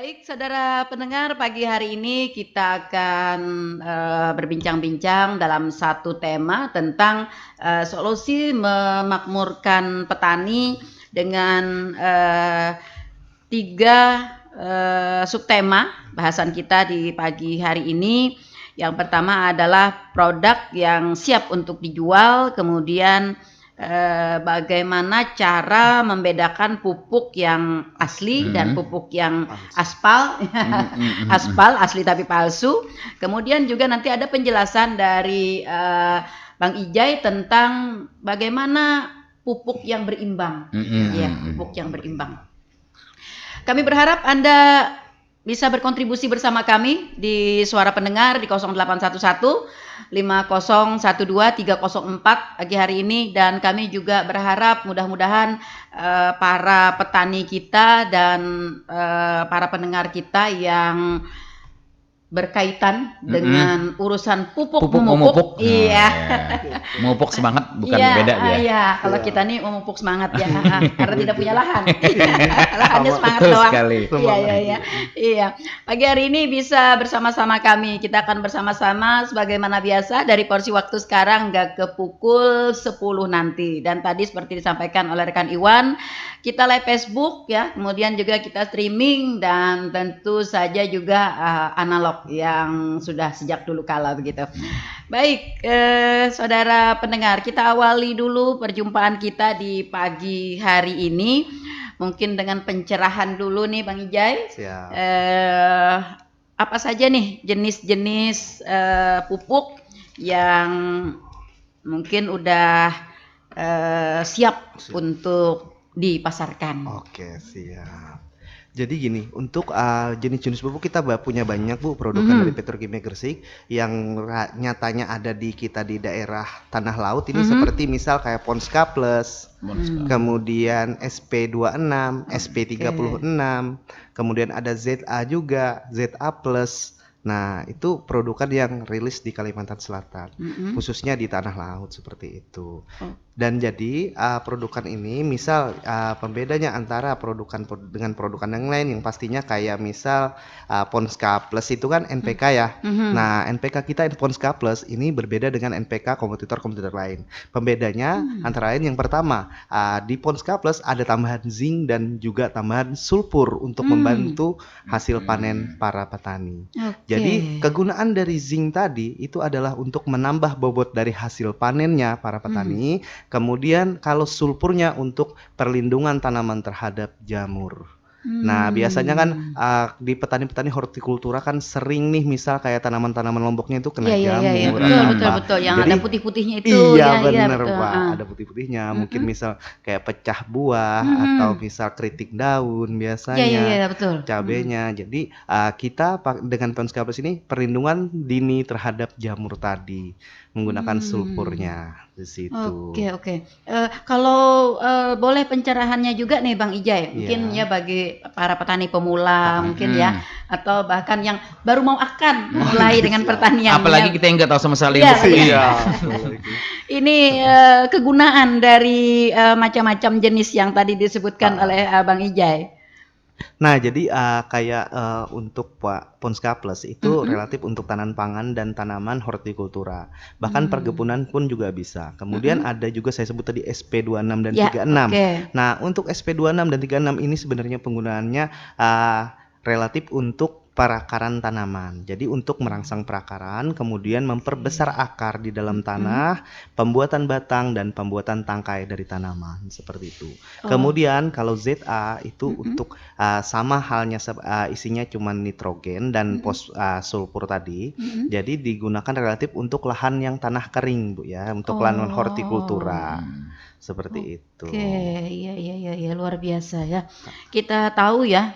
Baik, saudara pendengar, pagi hari ini kita akan berbincang-bincang dalam satu tema tentang solusi memakmurkan petani dengan tiga subtema bahasan kita di pagi hari ini. Yang pertama adalah produk yang siap untuk dijual, kemudian bagaimana cara membedakan pupuk yang asli dan pupuk yang aspal, aspal asli tapi palsu. Kemudian juga nanti ada penjelasan dari Bang Ijai tentang bagaimana pupuk yang berimbang, ya, pupuk yang berimbang. Kami berharap Anda bisa berkontribusi bersama kami di Suara Pendengar di 0811 5012 304 pagi hari ini, dan kami juga berharap mudah-mudahan para petani kita dan para pendengar kita yang berkaitan dengan urusan pupuk memupuk. Iya. Memupuk semangat bukan beda dia. Iya, kalau kita nih memupuk semangat ya, karena tidak punya lahan. Lahannya semangat Betul doang. sekali. Iya. Pagi hari ini bisa bersama-sama kami. Kita akan bersama-sama sebagaimana biasa dari porsi waktu sekarang nggak ke pukul 10 nanti. Dan tadi seperti disampaikan oleh rekan Iwan, kita live Facebook ya, kemudian juga kita streaming dan tentu saja juga analog yang sudah sejak dulu kala begitu. Baik, saudara pendengar, kita awali dulu perjumpaan kita di pagi hari ini. Mungkin dengan pencerahan dulu nih Bang Ijai. Apa saja nih jenis-jenis pupuk yang mungkin udah siap untuk dipasarkan. Oke, siap. Jadi gini, untuk jenis-jenis pupuk kita punya banyak Bu, produkan dari Petrokimia Gresik yang nyatanya ada di kita di daerah Tanah Laut ini, seperti misal kayak Ponska Plus, kemudian SP26, SP36, kemudian ada ZA juga, ZA Plus. Nah, itu produkan yang rilis di Kalimantan Selatan, khususnya di Tanah Laut seperti itu. Dan jadi produkan ini misal pembedanya antara produkan dengan produkan yang lain yang pastinya kayak misal Ponska Plus itu kan NPK ya. Nah, NPK kita Ponska Plus ini berbeda dengan NPK kompetitor-kompetitor lain. Pembedanya antara lain yang pertama, di Ponska Plus ada tambahan zinc dan juga tambahan sulfur untuk membantu hasil panen para petani. Jadi kegunaan dari zinc tadi itu adalah untuk menambah bobot dari hasil panennya para petani. Kemudian kalau sulfurnya untuk perlindungan tanaman terhadap jamur. Nah, biasanya kan di petani-petani hortikultura kan sering nih misal kayak tanaman-tanaman lomboknya itu kena jamur. Betul. Yang jadi, ada putih-putihnya itu. Iya, benar Pak. Ada putih-putihnya. Mungkin misal kayak pecah buah atau misal kritik daun biasanya. Iya, betul. Cabenya. Jadi kita dengan Ponska Plus ini perlindungan dini terhadap jamur tadi menggunakan sulfurnya di situ. Oke. Kalau boleh pencerahannya juga nih Bang Ijai, mungkin ya bagi para petani pemula mungkin ya, atau bahkan yang baru mau akan mulai dengan pertanian. Apalagi kita yang nggak tahu sama sekali. Ini kegunaan dari macam-macam jenis yang tadi disebutkan oleh Bang Ijai. Nah, jadi kayak untuk Ponska Plus itu relatif untuk tanaman pangan dan tanaman hortikultura. Bahkan perkebunan pun juga bisa. Kemudian ada juga saya sebut tadi SP26 dan 36. Nah, untuk SP26 dan 36 ini sebenarnya penggunaannya relatif untuk perakaran tanaman. Jadi untuk merangsang perakaran, kemudian memperbesar akar di dalam tanah, pembuatan batang dan pembuatan tangkai dari tanaman seperti itu. Kemudian kalau ZA itu untuk sama halnya isinya cuma nitrogen dan sulfur tadi. Jadi digunakan relatif untuk lahan yang tanah kering Bu ya, untuk lahan hortikultura. Seperti itu. Iya, luar biasa ya. Kita tahu ya,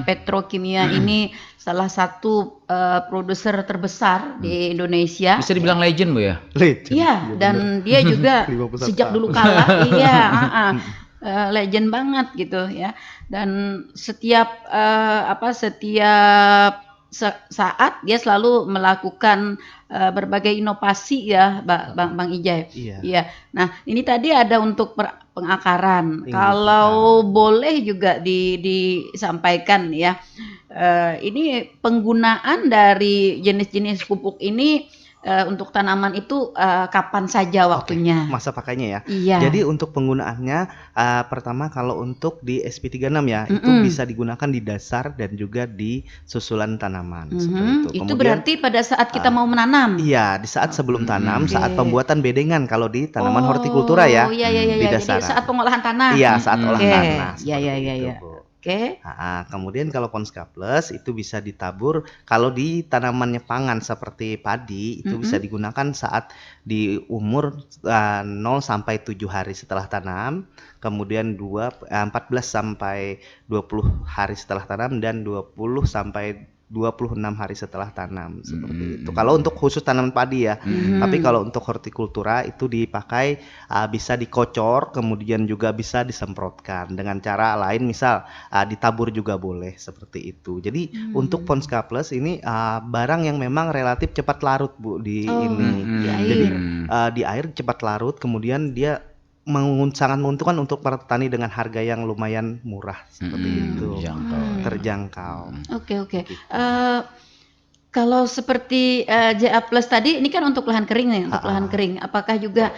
Petrokimia ini salah satu produser terbesar di Indonesia. Bisa dibilang legend Bu ya? Legend. Iya, dan dia juga sejak dulu kala, legend banget gitu ya. Dan setiap saat dia selalu melakukan berbagai inovasi ya, Bang Ijai. Iya. Nah, ini tadi ada untuk pengakaran. Kalau boleh juga disampaikan ya, ini penggunaan dari jenis-jenis pupuk ini untuk tanaman itu kapan saja waktunya? Masa pakainya ya. Iya. Jadi untuk penggunaannya pertama kalau untuk di SP36 ya, itu bisa digunakan di dasar dan juga di susulan tanaman seperti itu. Itu berarti pada saat kita mau menanam. Iya, di saat sebelum tanam, saat pembuatan bedengan kalau di tanaman hortikultura ya. Iya. Di Jadi dasaran. saat pengolahan tanah. Iya, saat olah tanah. Iya. seperti itu, Bu. Oke. Kemudian kalau Ponska Plus itu bisa ditabur kalau di tanamannya pangan seperti padi itu bisa digunakan saat di umur 0 sampai 7 hari setelah tanam, kemudian 14 sampai 20 hari setelah tanam dan 20 sampai 26 hari setelah tanam seperti itu. Kalau untuk khusus tanaman padi ya. Tapi kalau untuk hortikultura itu dipakai bisa dikocor, kemudian juga bisa disemprotkan dengan cara lain, misal ditabur juga boleh seperti itu. Jadi untuk Ponska Plus ini barang yang memang relatif cepat larut Bu di ini. Di air. Jadi di air cepat larut, kemudian dia sangat menguntungkan untuk para petani dengan harga yang lumayan murah seperti itu. Terjangkau. Oke. Kalau seperti JA Plus tadi, ini kan untuk lahan kering nih, untuk lahan kering. Apakah juga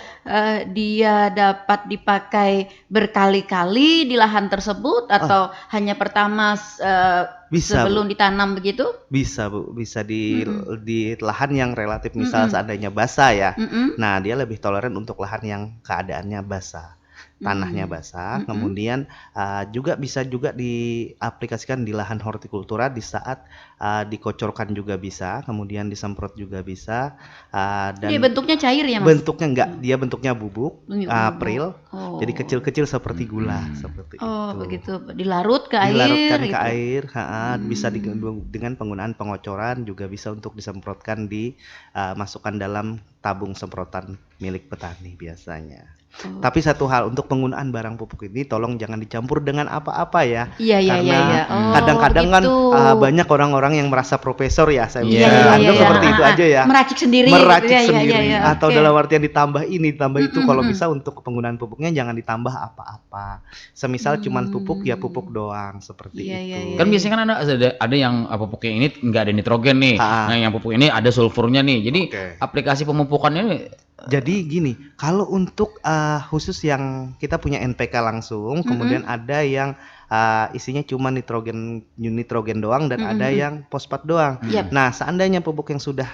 dia dapat dipakai berkali-kali di lahan tersebut atau hanya pertama Bisa, sebelum ditanam begitu? Bisa Bu, bisa di lahan yang relatif misal seandainya basah ya. Nah, dia lebih toleran untuk lahan yang keadaannya basah. Tanahnya basah, kemudian juga bisa juga diaplikasikan di lahan hortikultura di saat dikocorkan juga bisa, kemudian disemprot juga bisa. Dan Dia bentuknya cair ya Mas? bentuknya enggak, dia bentuknya bubuk, pril, jadi kecil-kecil seperti gula, seperti itu. Begitu, dilarut ke air. Dilarutkan ke gitu. air, bisa dengan penggunaan pengocoran, juga bisa untuk disemprotkan masukkan dalam tabung semprotan milik petani biasanya. Tapi satu hal, untuk penggunaan barang pupuk ini tolong jangan dicampur dengan apa-apa ya. Iya. Karena kadang-kadang kan banyak orang-orang yang merasa profesor ya, saya anggap seperti itu aja ya. Meracik sendiri. Atau dalam artian ditambah ini, ditambah itu. Kalau bisa untuk penggunaan pupuknya jangan ditambah apa-apa. Semisal cuman pupuk ya pupuk doang seperti itu. Kan biasanya kan ada yang pupuknya ini nggak ada nitrogen nih. Nah, yang pupuk ini ada sulfurnya nih. Jadi aplikasi pemupukannya jadi gini, kalau untuk khusus yang kita punya NPK langsung, kemudian ada yang isinya cuma nitrogen doang dan ada yang fosfat doang. Nah, seandainya pupuk yang sudah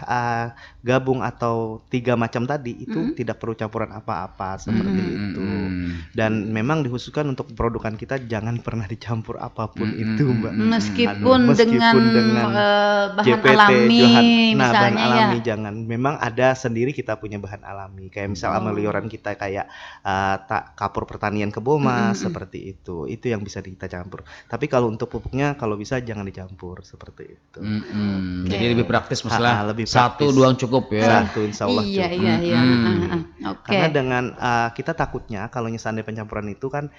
gabung atau 3 macam tadi itu tidak perlu campuran apa-apa seperti itu. Dan memang dikhususkan untuk produkan kita jangan pernah dicampur apapun itu, Mbak. Meskipun dengan bahan JPT, alami bahan misalnya alami jangan. Memang ada sendiri kita punya bahan alami. Kayak misal amelioran kita kayak kapur pertanian Keboma seperti itu. Itu yang bisa kita campur. Tapi kalau untuk pupuknya kalau bisa jangan dicampur seperti itu. Jadi lebih praktis masalah. Lebih Satu praktis. doang cukup ya. Satu insya Allah cukup. Iya. Oke. Karena dengan kita takutnya kalau seandainya pencampuran itu kan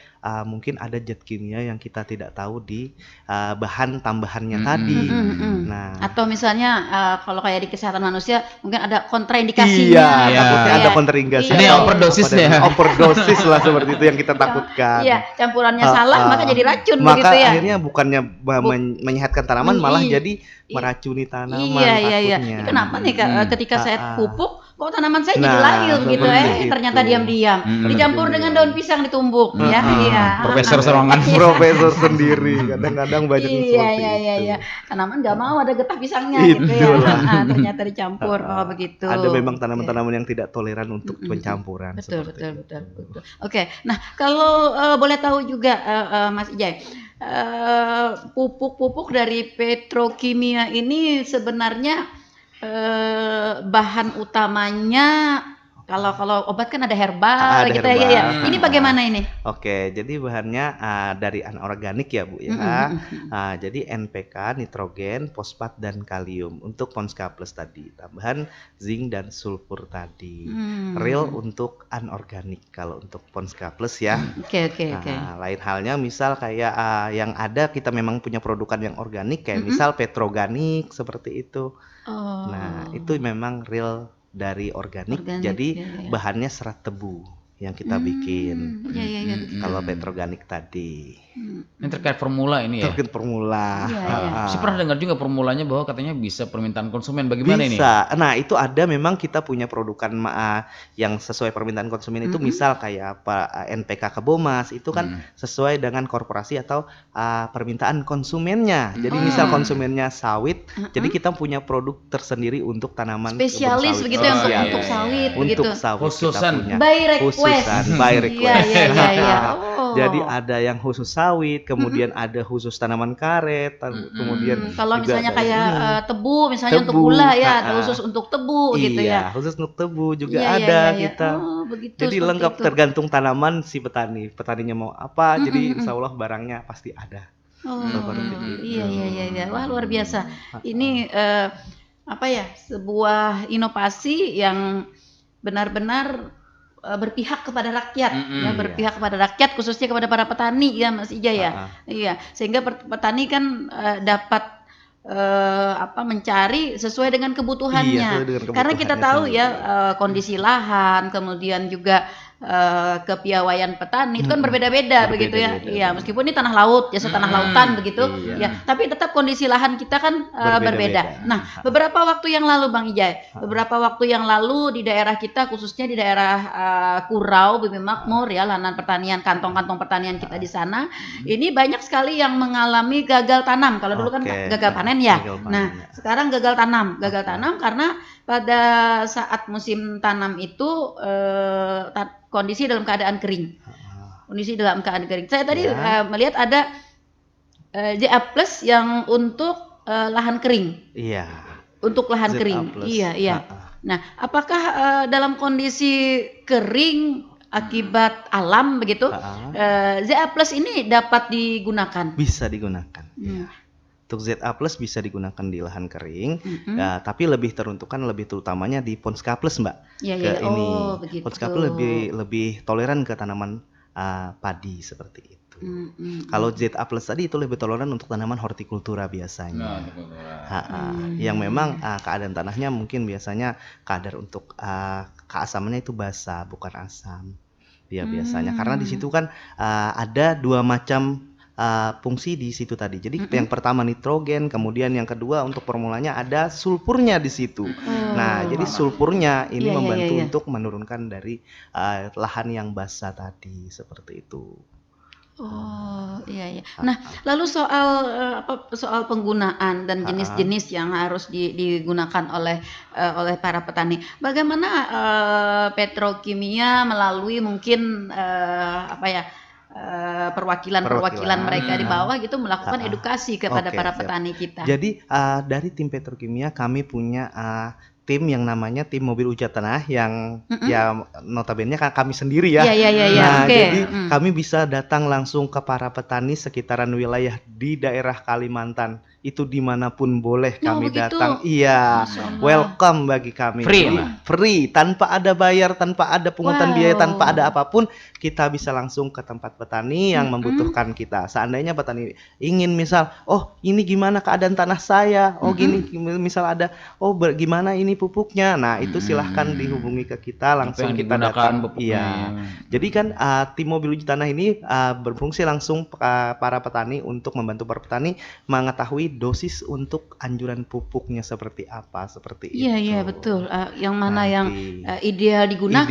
mungkin ada zat kimia yang kita tidak tahu di bahan tambahannya tadi. Nah, atau misalnya kalau kayak di kesehatan manusia mungkin ada kontraindikasinya. iya, takutnya ada kontraindikasi. Ini atau overdosis apa ya. Overdosis lah seperti itu yang kita takutkan. Iya, campurannya salah maka jadi racun maka begitu ya. akhirnya bukannya menyehatkan tanaman malah jadi meracuni tanaman. Iya. takutnya. Kenapa nih Kak, ketika saya pupuk kok tanaman saya jadi Nah, layu gitu seperti itu. ternyata diam-diam dicampur dengan daun pisang ditumbuk ya. Iya. Profesor serongan. Profesor sendiri kadang-kadang banyak seperti itu. Iya. Tanaman nggak mau ada getah pisangnya gitu ya. Ternyata dicampur. Begitu. Ada memang tanaman-tanaman yang tidak toleran untuk pencampuran. Betul. Oke. Nah, kalau boleh tahu juga Mas Ijay, pupuk-pupuk dari petrokimia ini sebenarnya bahan utamanya kalau obat kan ada herbal Ada gitu herbal. ya. Ini bagaimana ini? Oke, jadi bahannya dari anorganik ya Bu ya. Jadi NPK, nitrogen, fosfat dan kalium untuk Ponska Plus tadi. Tambahan zinc dan sulfur tadi. Real untuk anorganik kalau untuk Ponska Plus ya. Oke. Lain halnya misal kayak yang ada kita memang punya produkan yang organik kayak misal petroganik seperti itu. Nah, itu memang real dari organik, jadi bahannya serat tebu yang kita bikin. Iya iya iya begitu. Kalau petroorganik tadi. Ini terkait formula ini ya. Terkait formula. Iya, iya. Saya pernah dengar juga formulanya bahwa katanya bisa permintaan konsumen. Bagaimana ini? Bisa. Nah, itu ada memang kita punya produkan yang sesuai permintaan konsumen itu misal kayak apa NPK Kebomas itu kan sesuai dengan korporasi atau permintaan konsumennya. Jadi misal konsumennya sawit, jadi kita punya produk tersendiri untuk tanaman Spesialis kebun sawit. begitu ya Spesialis. untuk sawit Untuk begitu. sawit Khususan. kita punya. By request. Khususan by request. Iya iya iya. Oh. Jadi ada yang khusus sawit, kemudian ada khusus tanaman karet, kemudian Kalau juga misalnya ada kayak ini. tebu misalnya untuk Tebu, gula ya, ada ha-ha. khusus untuk tebu gitu Iya, ya. khusus untuk tebu juga Iya, iya, ada iya, iya. kita. Oh, begitu, Jadi seperti lengkap itu. tergantung tanaman si petani. Petaninya mau apa, jadi insya Allah barangnya pasti ada. Oh, Seperti itu. iya iya iya iya. Wah, luar biasa. Ini apa ya? Sebuah inovasi yang benar-benar berpihak kepada rakyat, ya, berpihak kepada rakyat khususnya kepada para petani ya Mas Ija ya. Iya, sehingga petani kan dapat mencari sesuai dengan kebutuhannya. Iya, sesuai dengan Karena kita kebutuhannya tahu sendiri. ya kondisi lahan, kemudian juga kepiawaian petani itu kan berbeda-beda begitu ya. Berbeda-beda. Iya, meskipun ini tanah laut, jasa tanah lautan begitu, Iya. ya. Tapi tetap kondisi lahan kita kan berbeda. Berbeda-beda. Nah, beberapa waktu yang lalu Bang Ijai, beberapa waktu yang lalu di daerah kita khususnya di daerah Kurau, Bumi Makmur ya, lahan pertanian, kantong-kantong pertanian kita di sana, ini banyak sekali yang mengalami gagal tanam. Kalau dulu kan Oke. gagal panen ya. Gagal panen, Nah, ya. sekarang gagal tanam. Gagal tanam karena pada saat musim tanam itu kondisi dalam keadaan kering. Kondisi dalam keadaan kering. Saya tadi melihat ada JA Plus yang untuk lahan kering. Iya. Untuk lahan ZA kering. Plus. Iya, iya. Nah, apakah dalam kondisi kering akibat alam begitu, ZA Plus ini dapat digunakan? Bisa digunakan. Ya. Untuk ZA Plus bisa digunakan di lahan kering, tapi lebih terutamanya di Ponska Plus, Mbak. Iya, Ke iya. ini. Oh, begitu. Ponska Plus lebih toleran ke tanaman padi seperti itu. Kalau ZA Plus tadi itu lebih toleran untuk tanaman hortikultura biasanya. Yang memang keadaan tanahnya mungkin biasanya kadar untuk keasamannya itu basa, bukan asam. Ya biasanya karena di situ kan ada dua macam fungsi di situ tadi. Jadi yang pertama nitrogen, kemudian yang kedua untuk formulanya ada sulfurnya di situ. Nah, jadi sulfurnya ini membantu untuk menurunkan dari lahan yang basah tadi seperti itu. Oh, iya iya. Nah, lalu soal penggunaan dan jenis-jenis yang harus digunakan oleh para petani. Bagaimana Petrokimia melalui mungkin perwakilan mereka di bawah gitu melakukan edukasi kepada para petani kita. Jadi dari tim Petrokimia kami punya tim yang namanya tim mobil uji tanah yang ya notabene kami sendiri ya. Nah, jadi kami bisa datang langsung ke para petani sekitaran wilayah di daerah Kalimantan. Itu dimanapun boleh kami datang. Iya, welcome bagi kami. Free, tanpa ada bayar, tanpa ada pungutan biaya, tanpa ada apapun. Kita bisa langsung ke tempat petani yang membutuhkan kita. Seandainya petani ingin misal, oh ini gimana keadaan tanah saya, oh gini, misal ada, oh gimana ini pupuknya. Nah itu silahkan dihubungi ke kita, langsung kita datang. Iya. Jadi kan tim mobil uji tanah ini berfungsi langsung para petani untuk membantu para petani mengetahui dosis untuk anjuran pupuknya seperti apa, seperti itu. Iya betul. Yang mana yang ideal digunakan,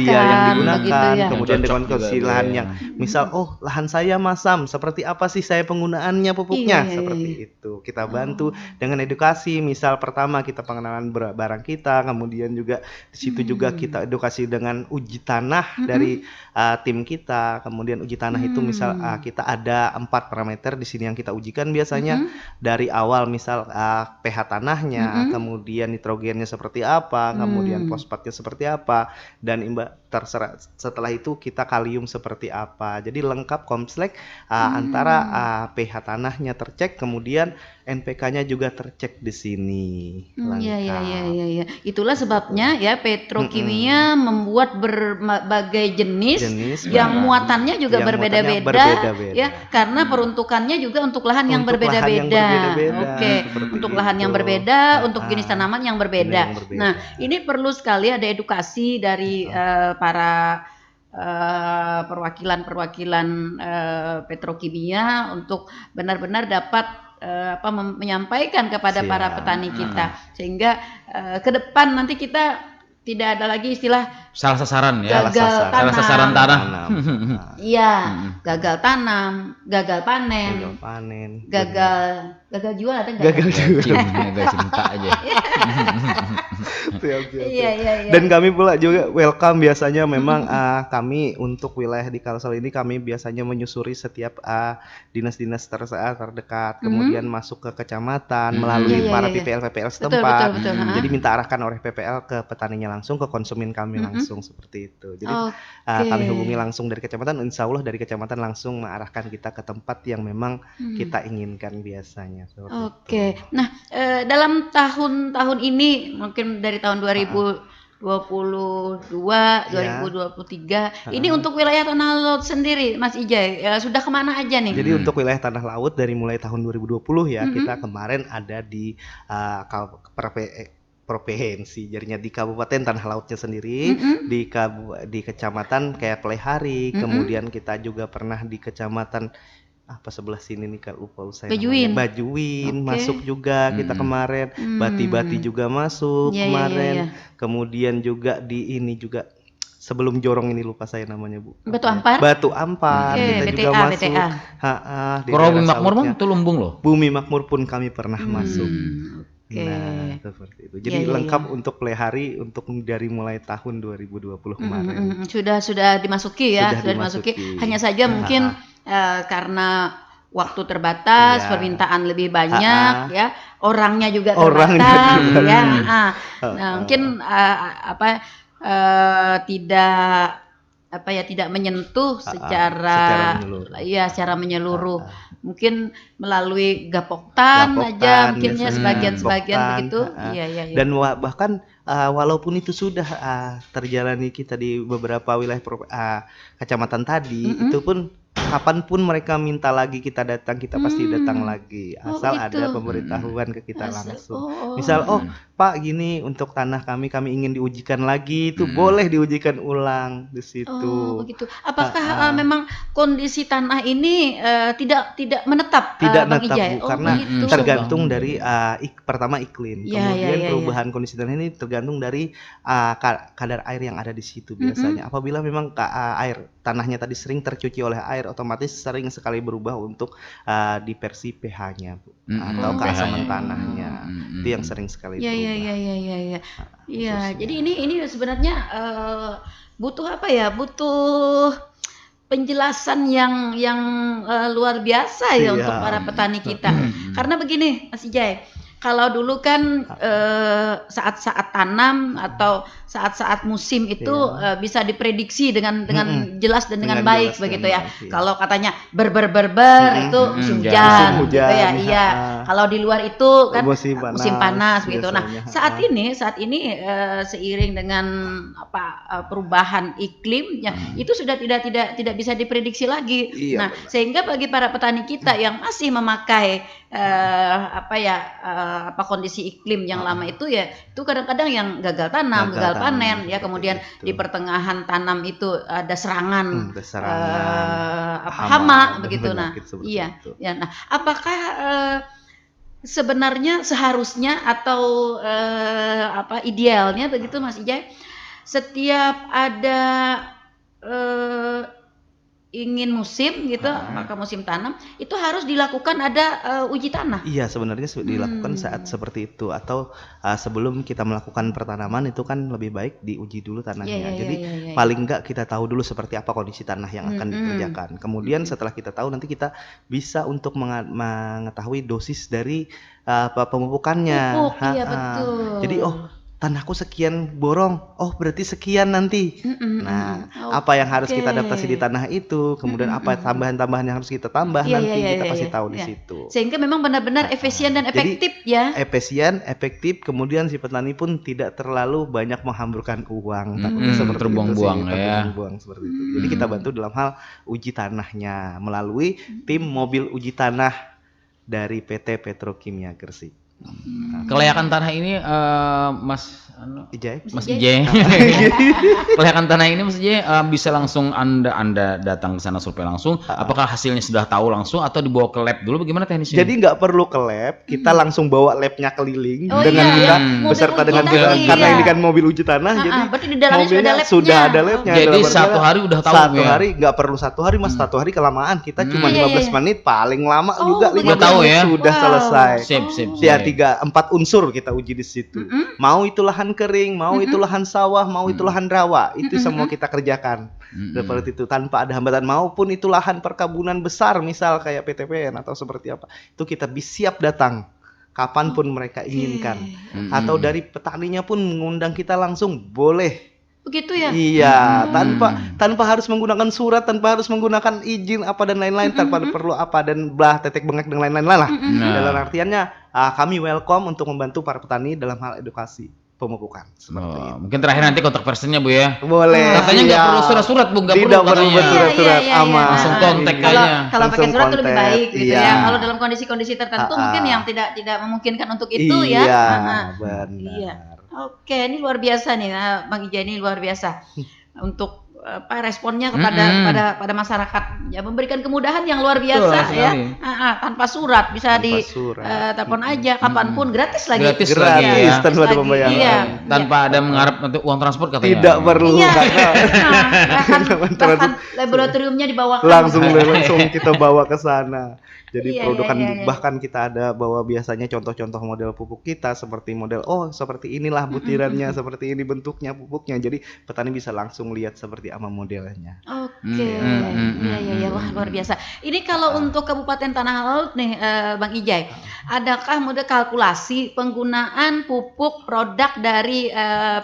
begitu ya. Kemudian dengan kondisi lahan yang misal, oh lahan saya masam, seperti apa sih saya penggunaannya pupuknya, seperti itu. Kita bantu dengan edukasi. Misal pertama kita pengenalan barang kita, kemudian juga di situ juga kita edukasi dengan uji tanah dari tim kita. Kemudian uji tanah itu misal kita ada 4 parameter di sini yang kita ujikan biasanya dari awal. Misal pH tanahnya, kemudian nitrogennya seperti apa, kemudian fosfatnya seperti apa, dan terserah setelah itu kita kalium seperti apa. Jadi lengkap kompleks antara pH tanahnya tercek, kemudian NPK-nya juga tercek di sini. Iya. Itulah sebabnya ya Petrokimia membuat berbagai jenis yang muatannya juga berbeda-beda ya, karena peruntukannya juga untuk lahan yang berbeda-beda. Oke, untuk lahan yang berbeda, untuk jenis tanaman yang berbeda. Nah, ini perlu sekali ada edukasi dari para perwakilan-perwakilan petrokimia untuk benar-benar dapat menyampaikan kepada para petani kita, sehingga ke depan nanti kita tidak ada lagi istilah salah sasaran ya, salah sasaran tanah. Iya, gagal tanam, gagal panen, gagal jual ada nggak? Gagal jual, gagal cinta aja. Iya. Dan kami pula juga welcome biasanya memang kami untuk wilayah di Kalsel ini kami biasanya menyusuri setiap dinas-dinas terdekat, kemudian masuk ke kecamatan melalui para PPL setempat. Betul. Jadi minta arahkan oleh PPL ke petaninya langsung, ke konsumen kami langsung, seperti itu. Jadi kami hubungi langsung dari kecamatan, insya Allah dari kecamatan langsung mengarahkan kita ke tempat yang memang kita inginkan biasanya. Oke. Nah, dalam tahun-tahun ini mungkin dari tahun 2022, 2023, ini untuk wilayah Tanah Laut sendiri, Mas Ijay, sudah kemana aja nih? Jadi untuk wilayah Tanah Laut dari mulai tahun 2020 ya, kita kemarin ada di provinsi, jadinya di Kabupaten Tanah Lautnya sendiri, di Kecamatan kayak Plehari, kemudian kita juga pernah di Kecamatan apa sebelah sini nih kalau lupa saya Bajuin masuk juga kita kemarin, Bati-Bati juga masuk kemarin, kemudian juga di ini juga sebelum Jorong ini lupa saya namanya Bu. Batu Ampar kita juga masuk. Bumi Makmur itu Lumbung loh. Bumi Makmur pun kami pernah masuk. Nah, seperti itu. Jadi lengkap untuk Plehari untuk dari mulai tahun 2020 kemarin. Sudah dimasuki ya, sudah dimasuki. Hanya saja mungkin karena waktu terbatas, permintaan lebih banyak ya, orangnya juga terbatas ya. Nah, mungkin tidak menyentuh secara menyeluruh. Mungkin melalui Gapoktan aja mungkinnya sebagian begitu. Iya. Dan bahkan walaupun itu sudah terjalani kita di beberapa wilayah kecamatan tadi, itu pun kapanpun mereka minta lagi kita datang, kita pasti datang lagi, asal ada pemberitahuan ke kita langsung. Misal Pak gini untuk tanah kami ingin diujikan lagi, itu boleh diujikan ulang di situ. Begitu. Apakah memang kondisi tanah ini tidak menetap? Tidak Bang menetap Ijay? Bu, karena tergantung dari pertama iklim, kemudian perubahan kondisi tanah ini tergantung dari kadar air yang ada di situ biasanya. Apabila memang air tanahnya tadi sering tercuci oleh air, otomatis sering sekali berubah untuk diversi pH-nya Bu, atau keasaman tanahnya. Itu yang sering sekali berubah. Iya. Jadi ini sebenarnya butuh apa ya? Butuh penjelasan yang luar biasa ya untuk para petani kita. Karena begini, Mas Ijay, kalau dulu kan saat-saat tanam atau saat-saat musim itu bisa diprediksi dengan jelas dan dengan baik begitu ya. Kalau katanya berber itu musim hujan gitu ya. Iya. Kalau di luar itu kan musim panas begitu. Nah, saat ini seiring dengan perubahan iklimnya itu sudah tidak bisa diprediksi lagi. Nah, sehingga bagi para petani kita yang masih memakai kondisi iklim yang lama itu ya, itu kadang-kadang yang gagal tanam, gagal panen ya, kemudian di pertengahan tanam itu ada serangan hama begitu. Nah, iya. Ya, nah, apakah sebenarnya seharusnya atau idealnya begitu Mas Ijay, setiap ada ingin musim gitu, maka musim tanam itu harus dilakukan ada uji tanah. Iya, sebenarnya dilakukan saat seperti itu, atau sebelum kita melakukan pertanaman itu kan lebih baik diuji dulu tanahnya. Jadi paling enggak kita tahu dulu seperti apa kondisi tanah yang akan dikerjakan. Kemudian setelah kita tahu, nanti kita bisa untuk mengetahui dosis dari pemupukannya. Iya, betul. Jadi tanahku sekian borong, berarti sekian nanti. Nah, apa yang harus kita adaptasi di tanah itu, kemudian apa tambahan-tambahan yang harus kita tambah nanti kita pasti tahu di situ. Sehingga memang benar-benar efisien dan efektif. Jadi, efisien, efektif, kemudian si petani pun tidak terlalu banyak menghamburkan uang, terbuang-buang ya. Terbuang seperti itu. Jadi kita bantu dalam hal uji tanahnya melalui tim mobil uji tanah dari PT Petrokimia Gresik. Kelayakan tanah ini Mas Ijay. Mas Ije. Kelayakan tanah ini Mas Ije bisa langsung Anda datang ke sana survei langsung. Apakah hasilnya sudah tahu langsung atau dibawa ke lab dulu? Bagaimana teknisnya? Jadi nggak perlu ke lab, kita langsung bawa labnya keliling Oh dengan iya, kita mobil beserta uji dengan tanah, kita, karena iya. ini kan mobil uji tanah, jadi berarti di dalamnya mobilnya sudah sudah labnya. ada labnya. Jadi dalam satu artian hari udah tahu satu ya? hari nggak perlu satu hari mas, satu hari kelamaan, kita cuma Iya, 15 iya. menit paling lama Oh, juga begitu. 15 Tahu menit ya? sudah Wow. selesai. Sip. Ya 4 unsur kita uji di situ. Mau itu lahan kering, mau itu lahan sawah, mau itu lahan rawa, itu semua kita kerjakan. Seperti itu tanpa ada hambatan, maupun itu lahan perkebunan besar misal kayak PTPN atau seperti apa. Itu kita siap datang kapanpun mereka inginkan. Atau dari petaninya pun mengundang kita langsung boleh. Begitu ya? Iya, tanpa harus menggunakan surat, tanpa harus menggunakan izin apa dan lain-lain, tanpa perlu apa dan belah tetek bengek dan lain-lain lah. Dalam artiannya kami welcome untuk membantu para petani dalam hal edukasi pemupukan seperti itu. Mungkin terakhir nanti kontak personnya Bu ya. Boleh. Katanya nggak perlu surat-surat Bu, nggak perlu Tidak perlu katanya. bersurat-surat, Iya. aman. Langsung kontak Kalau kayaknya. kalau pakai Langsung surat itu lebih kontak, baik gitu iya. ya. Kalau dalam kondisi-kondisi tertentu mungkin yang tidak memungkinkan untuk itu ya. Iya, Benar. benar. Iya. Oke, ini luar biasa nih, Bang Ija, ini luar biasa untuk responnya kepada masyarakat, ya memberikan kemudahan yang luar biasa Betul ya. sekali. Tanpa surat bisa Tanpa surat. telepon aja kapanpun, gratis lagi. Gratis Gratis lagi ya. tanpa ada lagi, pembayaran. iya. Tanpa ada mengharap untuk uang transport katanya. Tidak perlu Iya. karena Bahkan laboratoriumnya dibawa langsung kita bawa ke sana. Jadi Iya, produkan iya. bahkan kita ada bawa biasanya contoh-contoh model pupuk kita seperti model seperti inilah butirannya, seperti ini bentuknya pupuknya. Jadi petani bisa langsung lihat seperti apa modelnya. Oke, iya, wah luar biasa. Ini kalau untuk Kabupaten Tanah Laut nih, Bang Ijay, adakah model kalkulasi penggunaan pupuk produk dari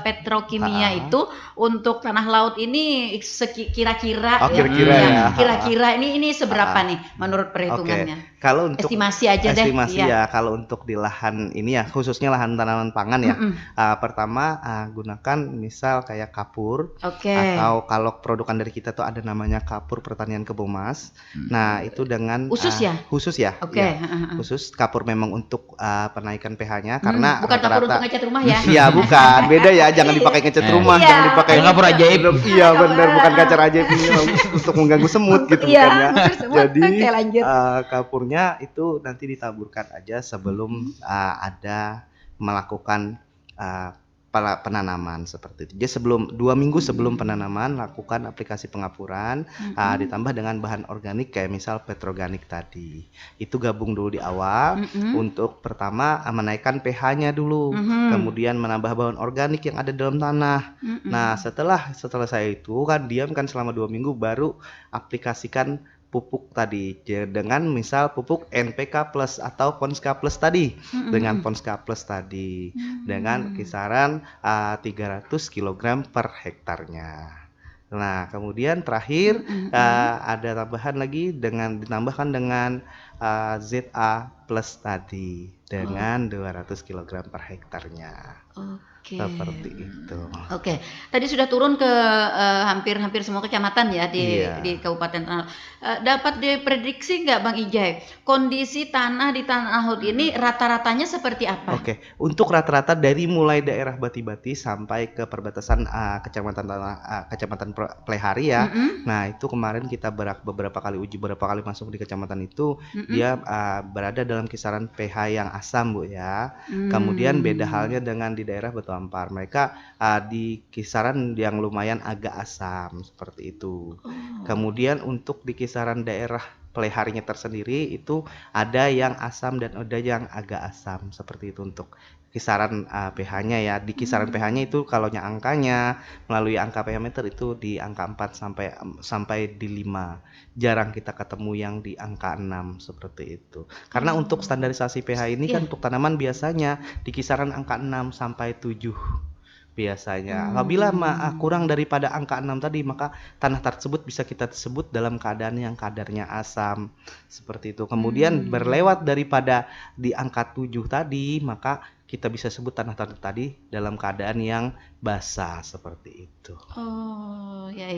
petrokimia itu untuk Tanah Laut ini kira-kira? Kira-kira ya. Kira-kira ini seberapa nih menurut perhitungannya? Kalau untuk Estimasi aja deh. estimasi Iya. ya, kalau untuk di lahan ini ya, khususnya lahan tanaman pangan ya. Pertama gunakan misal kayak kapur, Oke. atau kalau produkan dari kita tuh ada namanya kapur pertanian Kebomas. Nah, itu dengan Khusus ya? Khusus ya. Oke. ya. Khusus kapur memang untuk penaikan pH-nya karena Bukan kapur rata-rata untuk ngecat rumah ya? Iya, bukan. Beda ya, jangan dipakai ngecat rumah, Iya. jangan dipakai Kapur ajaib. Iya, benar, bukan kacar ajaib ini untuk mengganggu semut gitu Iya, bukan ya. semut. Jadi Oke, lanjut. kapurnya itu nanti ditaburkan aja sebelum ada melakukan penanaman seperti itu. Jadi 2 minggu sebelum penanaman lakukan aplikasi pengapuran, ditambah dengan bahan organik kayak misal petroganik tadi. Itu gabung dulu di awal untuk pertama menaikkan pH-nya dulu, kemudian menambah bahan organik yang ada dalam tanah. Nah, setelah saya itu kan diamkan selama 2 minggu baru aplikasikan pupuk tadi dengan misal pupuk NPK plus atau Ponska plus tadi, dengan Ponska plus tadi dengan kisaran 300 kg per hektarnya. Nah, kemudian terakhir ada tambahan lagi ditambahkan dengan ZA plus tadi dengan 200 kg per hektarnya. Oke. Seperti itu. Oke, tadi sudah turun ke hampir semua kecamatan ya di Kabupaten Tanah Laut. Dapat diprediksi nggak Bang Ijay, kondisi tanah di Tanah Laut ini rata-ratanya seperti apa? Oke, untuk rata-rata dari mulai daerah Bati-Bati sampai ke perbatasan Kecamatan Plehari ya. Nah, itu kemarin kita beberapa kali uji, beberapa kali masuk di kecamatan itu, dia berada dalam kisaran pH yang asam, Bu ya. Kemudian beda halnya dengan di daerah Batu Ampar. Mereka di kisaran yang lumayan agak asam seperti itu. Kemudian untuk di kisaran daerah Pleharinya tersendiri itu ada yang asam dan ada yang agak asam seperti itu untuk kisaran pH-nya ya. Di kisaran pH-nya itu kalau angkanya melalui angka pH meter itu di angka 4 sampai di 5. Jarang kita ketemu yang di angka 6 seperti itu. Karena untuk standarisasi pH ini kan untuk tanaman biasanya di kisaran angka 6 sampai 7 biasanya. Apabila kurang daripada angka 6 tadi, maka tanah tersebut bisa kita sebut dalam keadaan yang kadarnya asam seperti itu. Kemudian berlewat daripada di angka 7 tadi, maka kita bisa sebut tanah tadi dalam keadaan yang basah seperti itu. Oh, ya.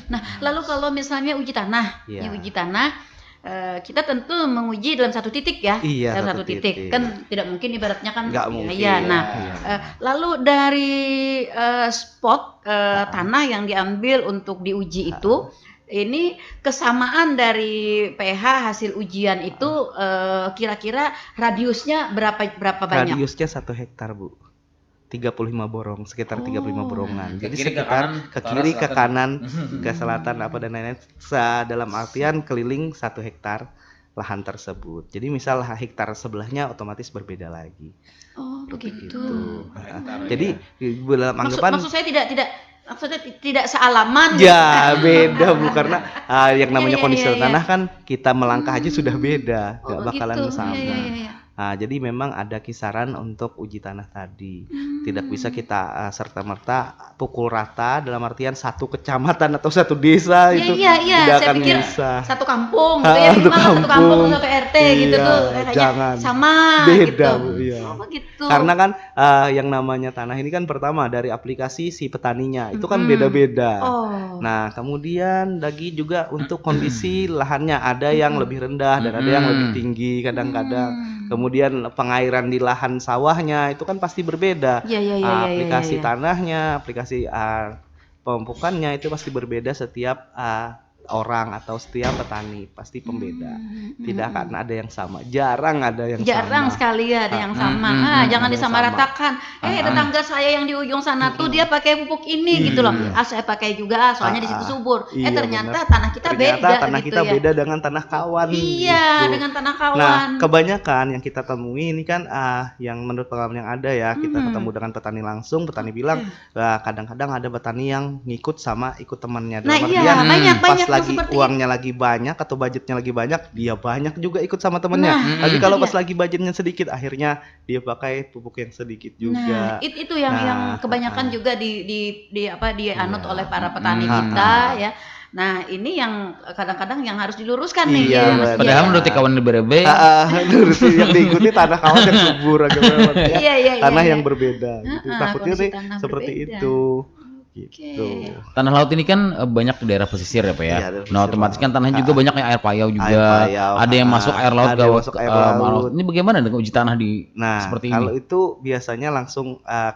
Nah, lalu kalau misalnya uji tanah, Ya. ini uji tanah kita tentu menguji dalam satu titik ya, Iya, dalam satu satu titik. titik. Kan tidak mungkin ibaratnya kan Nggak ya, mungkin. ya. Nah, Iya. lalu dari spot tanah yang diambil untuk diuji itu, ini kesamaan dari pH hasil ujian itu kira-kira radiusnya berapa banyak? Radiusnya 1 hektar, Bu. 35 borong, sekitar 35 Oh. borongan. Ke Jadi kiri, ke sekitar kanan, ke ke kiri, arah ke selatan. kanan, ke selatan apa dan lain-lain. Dalam artian keliling 1 hektar lahan tersebut. Jadi misal hektar sebelahnya otomatis berbeda lagi. Oh, begitu. Itu. Hektar, Jadi dalam Maksud, anggapan maksud saya maksudnya tidak sealaman. ya beda Bu, karena yang namanya Iya, kondisi iya, iya. tanah kan kita melangkah aja sudah beda, Oh, nggak bakalan begitu. sama. Iya, iya, iya. Jadi memang ada kisaran untuk uji tanah tadi. Tidak Hmm. bisa kita serta-merta pukul rata dalam artian satu kecamatan atau satu desa Iya, itu iya, iya. tidak Saya akan pikir bisa. satu kampung gitu ya, Satu minimal satu kampung kampung. satu RT gitu Iya, tuh kayaknya jangan. sama Beda, gitu. Bu, iya. Oh, begitu. Karena kan yang namanya tanah ini kan pertama dari aplikasi si petaninya itu kan Mm-mm. beda-beda. Oh. Nah, kemudian lagi juga untuk kondisi lahannya ada yang lebih rendah dan ada yang lebih tinggi kadang-kadang. Kemudian pengairan di lahan sawahnya itu kan pasti berbeda. Iya, iya, iya, iya, Aplikasi iya. tanahnya, aplikasi pemupukannya itu pasti berbeda setiap orang atau setiap petani pasti pembeda. Tidak akan ada yang sama. Jarang ada yang Jarang sama. sekali ada yang sama. Jangan ada yang disamaratakan. Tetangga saya yang di ujung sana tuh dia pakai pupuk ini gitu loh. Iya. Saya pakai juga soalnya di situ subur. Iya, Ternyata benar. tanah kita Ternyata beda tanah gitu kita ya. beda dengan tanah kawan. Iya, gitu. dengan tanah Nah, kawan. kebanyakan yang kita temui ini kan yang menurut pengalaman yang ada ya, kita ketemu dengan petani langsung, petani bilang kadang-kadang ada petani yang ngikut sama ikut temannya. Nah, Dalam iya, artian banyak pas yang lagi seperti uangnya lagi banyak atau budgetnya lagi banyak, dia banyak juga ikut sama temannya. Nah, Tapi itu kalau dia. pas lagi budgetnya sedikit, akhirnya dia pakai pupuk yang sedikit juga. Nah, itu yang kebanyakan juga dianut Iya. oleh para petani kita ya. Nah, ini yang kadang-kadang yang harus diluruskan nih. Iya, ya, Mas. benar. Padahal Iya. menurut kawan di berebe, Yang diikuti tanah kawan yang subur agak banget ya. Iya, iya, Tanah iya. yang berbeda gitu. Takutnya kondisi nih tanah seperti berbeda. itu. Oke. Gitu. tanah laut ini kan banyak di daerah pesisir ya Pak ya. Iya, daerah Nah pesisir otomatis kan laut. tanahnya juga banyak yang air payau juga. Air payau, Ada yang masuk air laut ada yang masuk air laut. Ini bagaimana dengan uji tanah di Nah, seperti kalau ini? itu biasanya langsung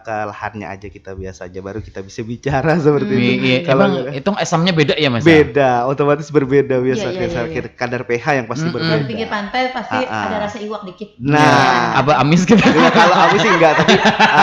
ke lahannya aja kita biasa aja baru kita bisa bicara seperti itu. Iya, Kalau emang itu esamnya beda ya Mas? beda, otomatis berbeda biasa Iya, iya, iya. kadar pH yang pasti Kalau berbeda. di pinggir pantai pasti ada rasa iwak dikit. Nah, Apa amis gitu? ya, kalau aku sih enggak, tapi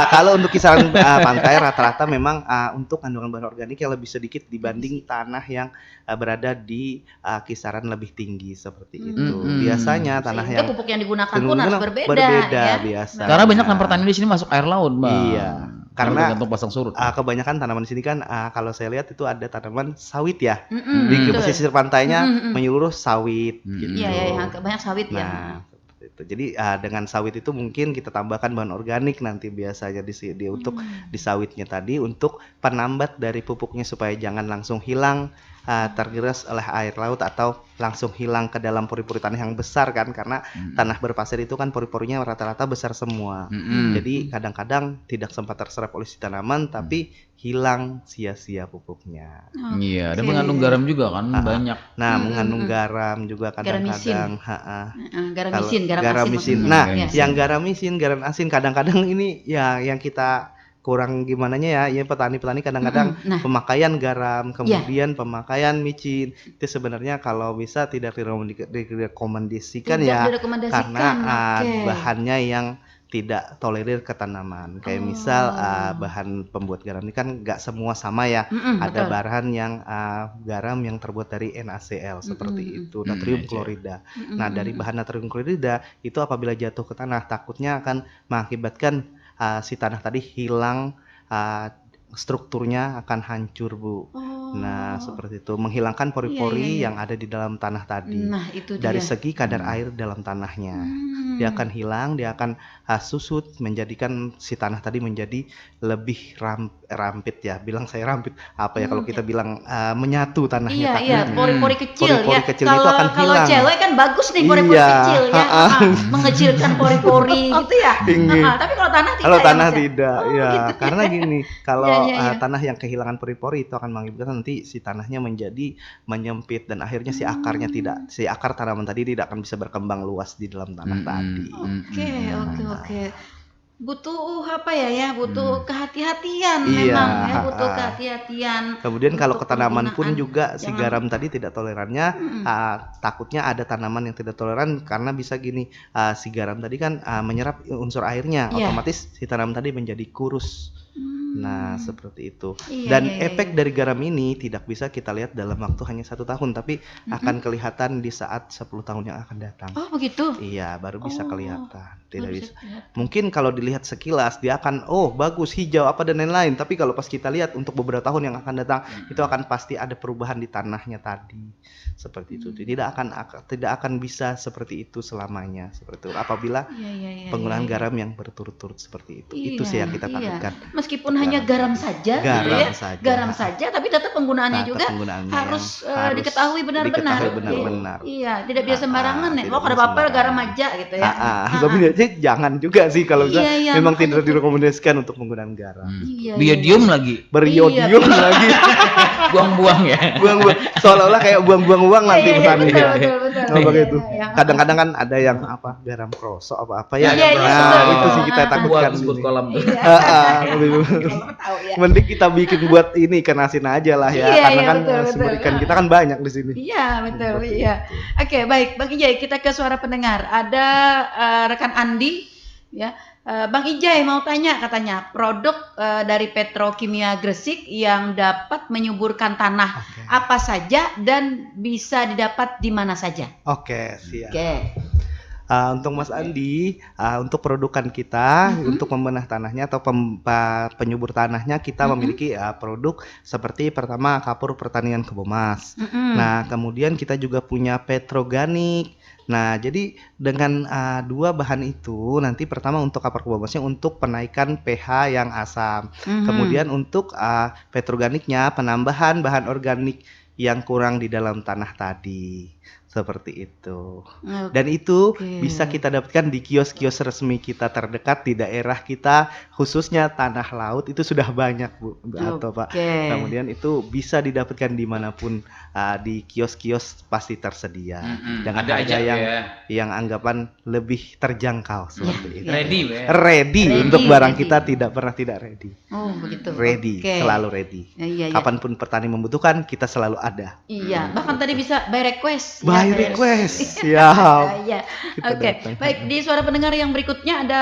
kalau untuk kisaran pantai rata-rata memang untuk kandungan bahan organik yang lebih sedikit dibanding tanah yang berada di kisaran lebih tinggi seperti itu. Biasanya tanah Sehingga yang pupuk yang digunakan pun cenderung harus berbeda ya. biasa. Karena banyak kan pertanian di sini masuk air laut, Bang. Iya, karena tergantung pasang surut. kebanyakan tanaman di sini kan kalau saya lihat itu ada tanaman sawit ya. Mm-mm, Di betul. pesisir pantainya menyeluruh sawit gitu. Iya, iya, iya, banyak sawit ya. Nah, seperti itu. Jadi dengan sawit itu mungkin kita tambahkan bahan organik nanti biasanya untuk di sawitnya tadi untuk penambat dari pupuknya supaya jangan langsung hilang tergerus oleh air laut atau langsung hilang ke dalam pori-pori tanah yang besar kan, karena tanah berpasir itu kan pori-porinya rata-rata besar semua. Jadi kadang-kadang tidak sempat terserap oleh si tanaman tapi hilang sia-sia pupuknya. Iya, dan mengandung garam juga kan banyak. Nah, mengandung garam juga kadang-kadang. Garam Kalau misin, garam garam asin misin. maksudnya. Nah, Iya. yang garam misin, garam asin kadang-kadang ini ya yang kita kurang gimananya ya petani-petani kadang-kadang Nah. pemakaian garam, kemudian pemakaian micin itu sebenarnya kalau bisa tidak direkomendasikan Tidak ya, direkomendasikan, karena oke. bahannya yang tidak tolerir ke tanaman. Kayak misal bahan pembuat garam ini kan nggak semua sama ya. Ada betul. bahan yang garam yang terbuat dari NaCl seperti itu, natrium klorida. Nah, dari bahan natrium klorida itu apabila jatuh ke tanah takutnya akan mengakibatkan si tanah tadi hilang, strukturnya akan hancur, Bu. Nah, seperti itu, menghilangkan pori-pori yang ada di dalam tanah tadi. Nah, itu Dari dia. segi kadar air dalam tanahnya. dia akan hilang, dia akan susut, menjadikan si tanah tadi menjadi lebih rampit ya. Bilang saya rampit, apa ya kalau kita bilang menyatu tanahnya Iya, tadi. iya, pori-pori kecil Pori-pori ya. kecil itu Kalau akan kalau hilang. cewek kan bagus nih pori-pori Iya, kecil ya, mengecilkan pori-pori gitu ya. Ini. Tapi kalau tanah tidak Kalau ya, tanah Mas ya? tidak, Oh, ya begitu. karena gini, kalau Iya, iya, iya. tanah yang kehilangan pori-pori itu akan mengakibatkan nanti si tanahnya menjadi menyempit dan akhirnya si akarnya tidak, si akar tanaman tadi tidak akan bisa berkembang luas di dalam tanah tadi. Oke, oke. Butuh apa ya, butuh kehati-hatian Iya, memang ya, butuh kehati-hatian kemudian kalau untuk ke tanaman pun penggunaan. juga si Jangan garam tadi tidak tolerannya, takutnya ada tanaman yang tidak toleran karena bisa gini, si garam tadi kan menyerap unsur airnya, Iya. otomatis si tanaman tadi menjadi kurus. Nah, seperti itu. Iya, Dan iya, efek dari garam ini tidak bisa kita lihat dalam waktu hanya 1 tahun, tapi akan kelihatan di saat 10 tahun yang akan datang. Oh, begitu. Iya, baru bisa Oh, kelihatan. Tidak baru bisa bisa. kelihatan. Mungkin kalau dilihat sekilas dia akan bagus hijau apa dan lain-lain, tapi kalau pas kita lihat untuk beberapa tahun yang akan datang itu akan pasti ada perubahan di tanahnya tadi. Seperti itu. Tidak akan bisa seperti itu selamanya, seperti itu. Apabila Iya, penggunaan iya. garam yang berturut-turut seperti itu. Itu sih yang kita takutkan. Meskipun hanya garam saja, Garam gitu ya. saja. Garam saja, tapi tetap penggunaannya Tetap juga penggunaannya harus harus diketahui benar-benar. diketahui benar-benar. Iya, tidak bisa sembarangan ya. tidak Kok ada bisa apa-apa garam sembarangan. aja gitu ya. Tapi dia jangan juga sih kalau bisa Iya, memang makanya tidak tuh. direkomendasikan untuk penggunaan garam. Iya, Biodium lagi, Beriodium Iya, lagi, buang-buang ya. buang-buang seolah-olah kayak buang-buang uang nanti Iya, petani. betul. Nggak pakai itu. Iya. Kadang-kadang kan ada yang garam krosok apa ya. Iya, Nah, betul. itu sih kita takutkan. Buat ini. kolam tuh. Kalau tahu ya. Mending kita bikin buat ini ikan asin aja lah ya, Iya, karena iya, kan betul. sumber ikan kita kan banyak di sini. Iya, betul. Seperti Iya. itu. Oke, baik. Bang Ijai, kita ke suara pendengar. Ada rekan Andi, ya. Bang Ijai mau tanya katanya produk dari Petrokimia Gresik yang dapat menyuburkan tanah Oke. apa saja dan bisa didapat di mana saja. Oke, siap. Oke. Untuk Mas Andi, untuk produkan kita untuk membenah tanahnya atau penyubur tanahnya kita memiliki produk seperti pertama kapur pertanian Kebomas. Nah, kemudian kita juga punya Petroganik. Nah, jadi dengan dua bahan itu nanti pertama untuk kapur Kebomasnya untuk penaikan pH yang asam. Kemudian untuk Petroganiknya penambahan bahan organik yang kurang di dalam tanah tadi. Seperti itu. Dan itu bisa kita dapatkan di kios-kios resmi kita terdekat di daerah kita, khususnya tanah laut itu sudah banyak Bu atau Pak. Kemudian itu bisa didapatkan dimanapun, di kios-kios pasti tersedia. Dengan Ada harga aja yang anggapan lebih terjangkau seperti itu. Ready, Ready untuk barang kita tidak pernah tidak ready. Oh, begitu. Ready, Oke. selalu ready. Iya. Kapanpun petani membutuhkan, kita selalu ada. Iya, bahkan tadi bisa by request. By request, siap. Iya. Kita Oke, datang. baik. Di suara pendengar yang berikutnya ada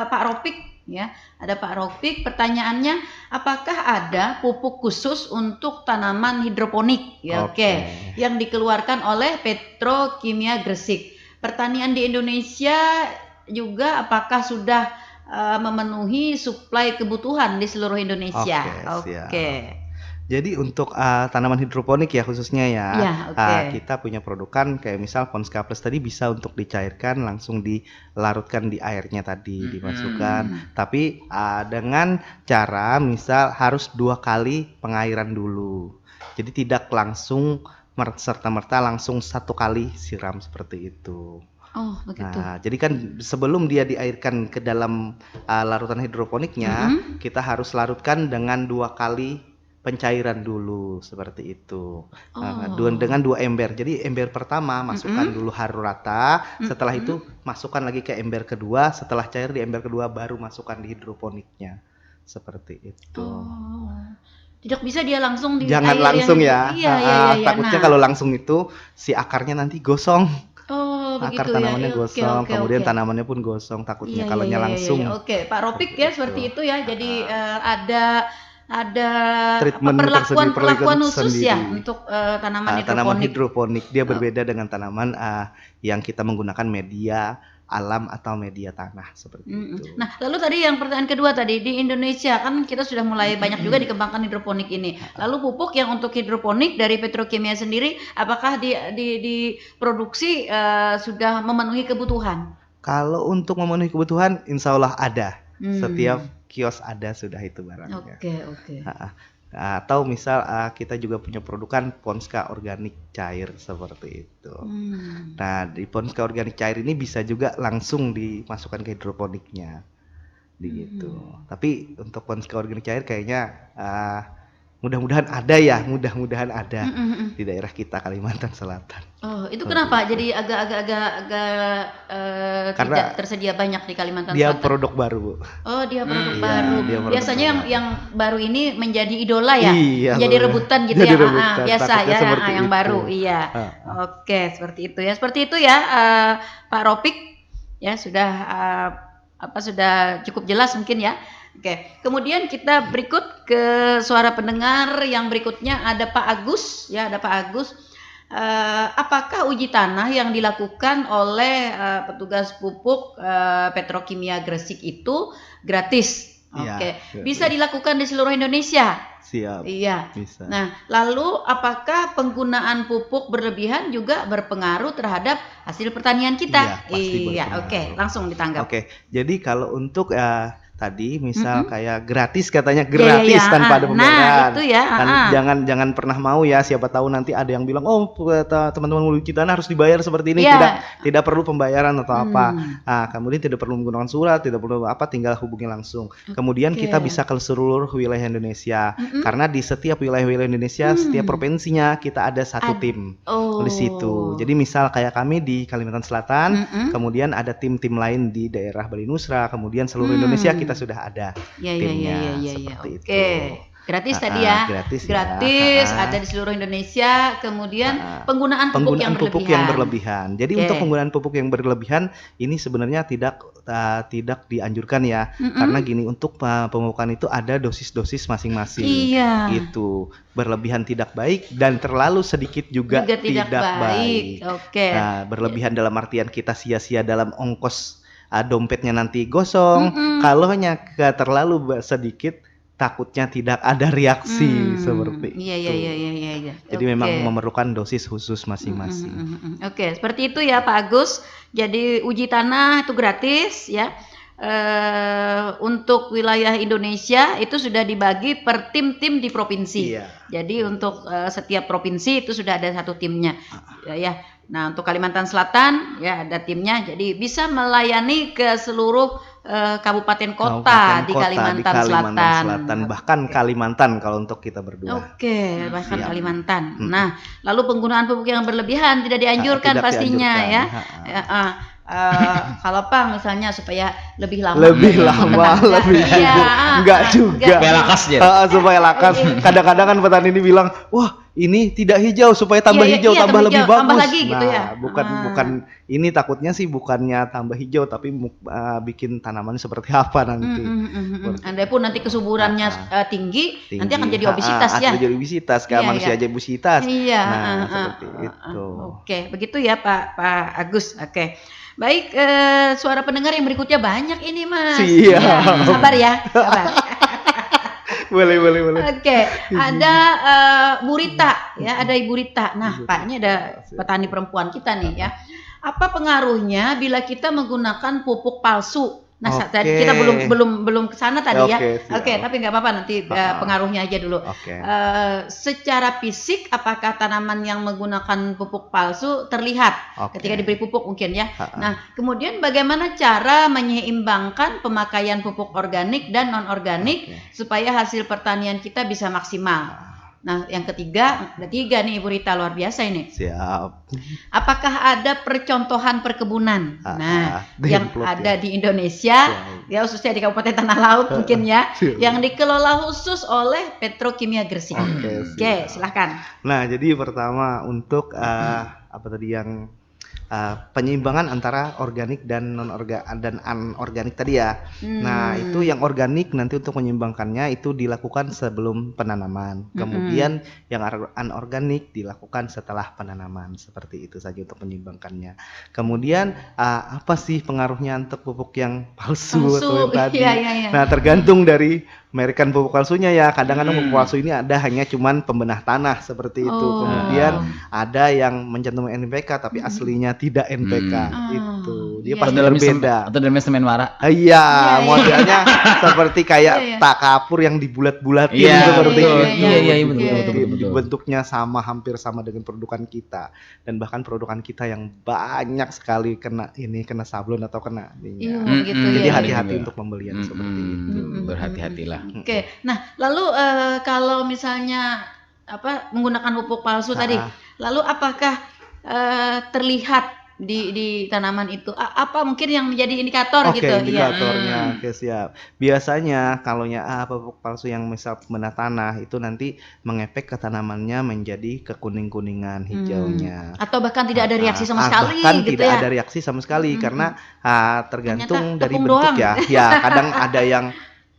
Pak Ropik, ya. Ada Pak Ropik. Pertanyaannya, apakah ada pupuk khusus untuk tanaman hidroponik? Ya, oke. Yang dikeluarkan oleh Petrokimia Gresik. Pertanian di Indonesia juga apakah sudah memenuhi suplai kebutuhan di seluruh Indonesia? Oke. Jadi untuk tanaman hidroponik ya khususnya ya, Iya, oke. kita punya produkan kayak misal Ponska Plus tadi bisa untuk dicairkan langsung dilarutkan di airnya tadi dimasukkan. Tapi dengan cara misal harus 2 kali pengairan dulu. Jadi tidak langsung serta-merta langsung 1 kali siram seperti itu. Oh, begitu. Nah, jadi kan sebelum dia diairkan ke dalam larutan hidroponiknya, kita harus larutkan dengan 2 kali pencairan dulu seperti itu. Dengan 2 ember. Jadi ember pertama masukkan dulu haru rata, setelah itu masukkan lagi ke ember kedua, setelah cair di ember kedua baru masukkan di hidroponiknya. Seperti itu. Tidak bisa dia langsung di Jangan air langsung yang, ya. Iya. Takutnya kalau langsung itu si akarnya nanti gosong. Oh, Akar begitu tanamannya ya. gosong, Oke. kemudian tanamannya pun gosong takutnya Iya, kalau iya, langsung. iya. Oke, Pak Ropik ya seperti itu ya. Jadi ada Treatment perlakuan khusus sendiri. ya untuk tanaman Tanaman hidroponik. hidroponik dia berbeda dengan tanaman yang kita menggunakan media alam atau media tanah seperti itu. Nah, lalu tadi yang pertanyaan kedua tadi di Indonesia kan kita sudah mulai banyak juga dikembangkan hidroponik ini. Lalu pupuk yang untuk hidroponik dari Petrokimia sendiri, apakah diproduksi sudah memenuhi kebutuhan? Kalau untuk memenuhi kebutuhan, insya Allah ada. Hmm. Setiap kios ada sudah itu barangnya. Oke. Ha-ha. Atau misal kita juga punya produkan Ponska organik cair seperti itu. Nah, di Ponska organik cair ini bisa juga langsung dimasukkan ke hidroponiknya, gitu. Tapi untuk Ponska organik cair kayaknya mudah-mudahan ada ya, mudah-mudahan ada di daerah kita Kalimantan Selatan. Oh, itu Seperti kenapa itu. jadi agak Karena tidak tersedia banyak di Kalimantan Dia Selatan? produk baru, Bu. Oh, dia produk Iya, baru. dia produk Biasanya baru. yang baru ini menjadi idola ya? Iya, Jadi betul. rebutan gitu Jadi ya. rebutan, Biasa takutnya ya, seperti yang itu. baru. Iya. Oke, seperti itu ya. Seperti itu ya, Pak Ropik. Ya, sudah sudah cukup jelas mungkin ya. Oke. Kemudian kita berikut ke suara pendengar yang berikutnya, ada Pak Agus ya, ada Pak Agus. Apakah uji tanah yang dilakukan oleh petugas pupuk Petrokimia Gresik itu gratis? Iya, Oke, gratis. bisa dilakukan di seluruh Indonesia. Siap. Iya. Bisa. Nah, lalu apakah penggunaan pupuk berlebihan juga berpengaruh terhadap hasil pertanian kita? Iya, pasti Iya, berpengaruh. oke, langsung ditanggap. Oke, jadi kalau untuk tadi misal Mm-mm. kayak gratis, katanya Iya, gratis iya, tanpa ada nah, pembayaran. itu ya, Kan jangan pernah mau ya, siapa tahu nanti ada yang bilang, "Oh, teman-teman uji tanah harus dibayar seperti ini." Iya. Tidak perlu pembayaran atau apa. Hmm. Kemudian tidak perlu menggunakan surat, tidak perlu apa, tinggal hubungi langsung. Kemudian kita bisa ke seluruh wilayah Indonesia. Karena di setiap wilayah-wilayah Indonesia, setiap provinsinya kita ada satu tim di situ. Jadi misal kayak kami di Kalimantan Selatan, kemudian ada tim-tim lain di daerah Bali Nusra, kemudian seluruh Indonesia kita sudah ada timnya seperti itu. Oke. Gratis tadi ya. Gratis, ada di seluruh Indonesia. Kemudian penggunaan pupuk yang berlebihan. Jadi untuk penggunaan pupuk yang berlebihan ini sebenarnya tidak dianjurkan ya. Karena gini, untuk pemupukan itu ada dosis-dosis masing-masing. Iya. Itu berlebihan tidak baik dan terlalu sedikit juga tidak baik. Oke. Nah, berlebihan dalam artian kita sia-sia dalam ongkos, dompetnya nanti gosong. Kalau hanya terlalu sedikit, takutnya tidak ada reaksi seperti itu. Iya. Jadi memang memerlukan dosis khusus masing-masing. Oke, seperti itu ya Pak Agus. Jadi uji tanah itu gratis ya. Untuk wilayah Indonesia itu sudah dibagi per tim-tim di provinsi. Iya. Jadi untuk setiap provinsi itu sudah ada satu timnya. Ya. Nah, untuk Kalimantan Selatan ya ada timnya. Jadi bisa melayani ke seluruh kabupaten kota di Kalimantan Selatan. Bahkan Kalimantan kalau untuk kita berdua. Oke, bahkan Kalimantan. Nah, lalu penggunaan pupuk yang berlebihan tidak dianjurkan Tidak pastinya dianjurkan. ya. Kalau Pang misalnya supaya lebih lama Lebih enggak juga. Supaya lakas ya. Supaya lakas. Kadang-kadang kan petani ini bilang, "Wah, ini tidak hijau, supaya tambah hijau, tambah lebih bagus." tambah lagi gitu ya. Bukan ini, takutnya sih bukannya tambah hijau tapi bikin tanaman seperti apa nanti. Andai pun nanti kesuburannya tinggi, nanti akan jadi obesitas ya. Akan jadi obesitas, kayak manusia aja obesitas. Iya. Nah, seperti itu. Oke, begitu ya Pak Agus. Oke. Baik, suara pendengar yang berikutnya banyak ini Mas. Siap. Ya, sabar ya, sabar. Boleh. Oke, ada Bu Rita ya, ada Ibu Rita. Nah, Pak, ini ada petani perempuan kita nih ya. Apa pengaruhnya bila kita menggunakan pupuk palsu? Nah, tadi kita belum ke sana tadi ya. Oke, tapi nggak apa-apa, nanti pengaruhnya aja dulu. Secara fisik, apakah tanaman yang menggunakan pupuk palsu terlihat ketika diberi pupuk mungkin ya? Nah, kemudian bagaimana cara menyeimbangkan pemakaian pupuk organik dan non-organik supaya hasil pertanian kita bisa maksimal? Nah, yang ketiga nih Ibu Rita, luar biasa ini. Siap. Apakah ada percontohan perkebunan? Nah, yang ada di Indonesia, ya khususnya di Kabupaten Tanah Laut mungkin ya, yang dikelola khusus oleh Petrokimia Gresik. Oke, silahkan. Nah, jadi pertama untuk apa tadi yang penyeimbangan antara organik dan anorganik tadi ya. Nah, itu yang organik nanti untuk menyeimbangkannya itu dilakukan sebelum penanaman. Kemudian yang anorganik dilakukan setelah penanaman. Seperti itu saja untuk menyeimbangkannya. Kemudian apa sih pengaruhnya untuk pupuk yang palsu atau yang tadi? Iya. Nah, tergantung dari merekan pupuk palsunya ya. Kadang-kadang pupuk palsu ini ada hanya cuman pembenah tanah seperti itu. Kemudian ada yang mencantumkan NPK tapi aslinya tidak NPK itu. Dia Iya, pasti Atau dalamnya berbeda. atau dalamnya semen wara. Iya, Iya, iya. modelnya seperti kayak Iya, iya. tak kapur yang dibulat-bulatin Iya, seperti betul. itu. Iya, iya, betul, Dibuletin, betul, betul. bentuknya sama, hampir sama dengan produkan kita. Dan bahkan produkan kita yang banyak sekali kena sablon atau kena Iya, ininya. begitu Jadi ya. hati-hati Iya. untuk pembelian seperti itu. Berhati-hatilah. Oke. Nah, lalu kalau misalnya menggunakan pupuk palsu tadi, Ah. lalu apakah terlihat di tanaman itu apa mungkin yang menjadi indikator Oke, gitu? Iya. indikatornya. Oke, siap. Biasanya kalau pupuk palsu yang misal bedah tanah itu nanti mengefek ke tanamannya menjadi kekuning-kuningan hijaunya. Atau bahkan tidak ada reaksi sama sekali Bahkan gitu tidak ya. ada reaksi sama sekali karena tergantung Ternyata dari tepung bentuk doang. ya. Ya, kadang ada yang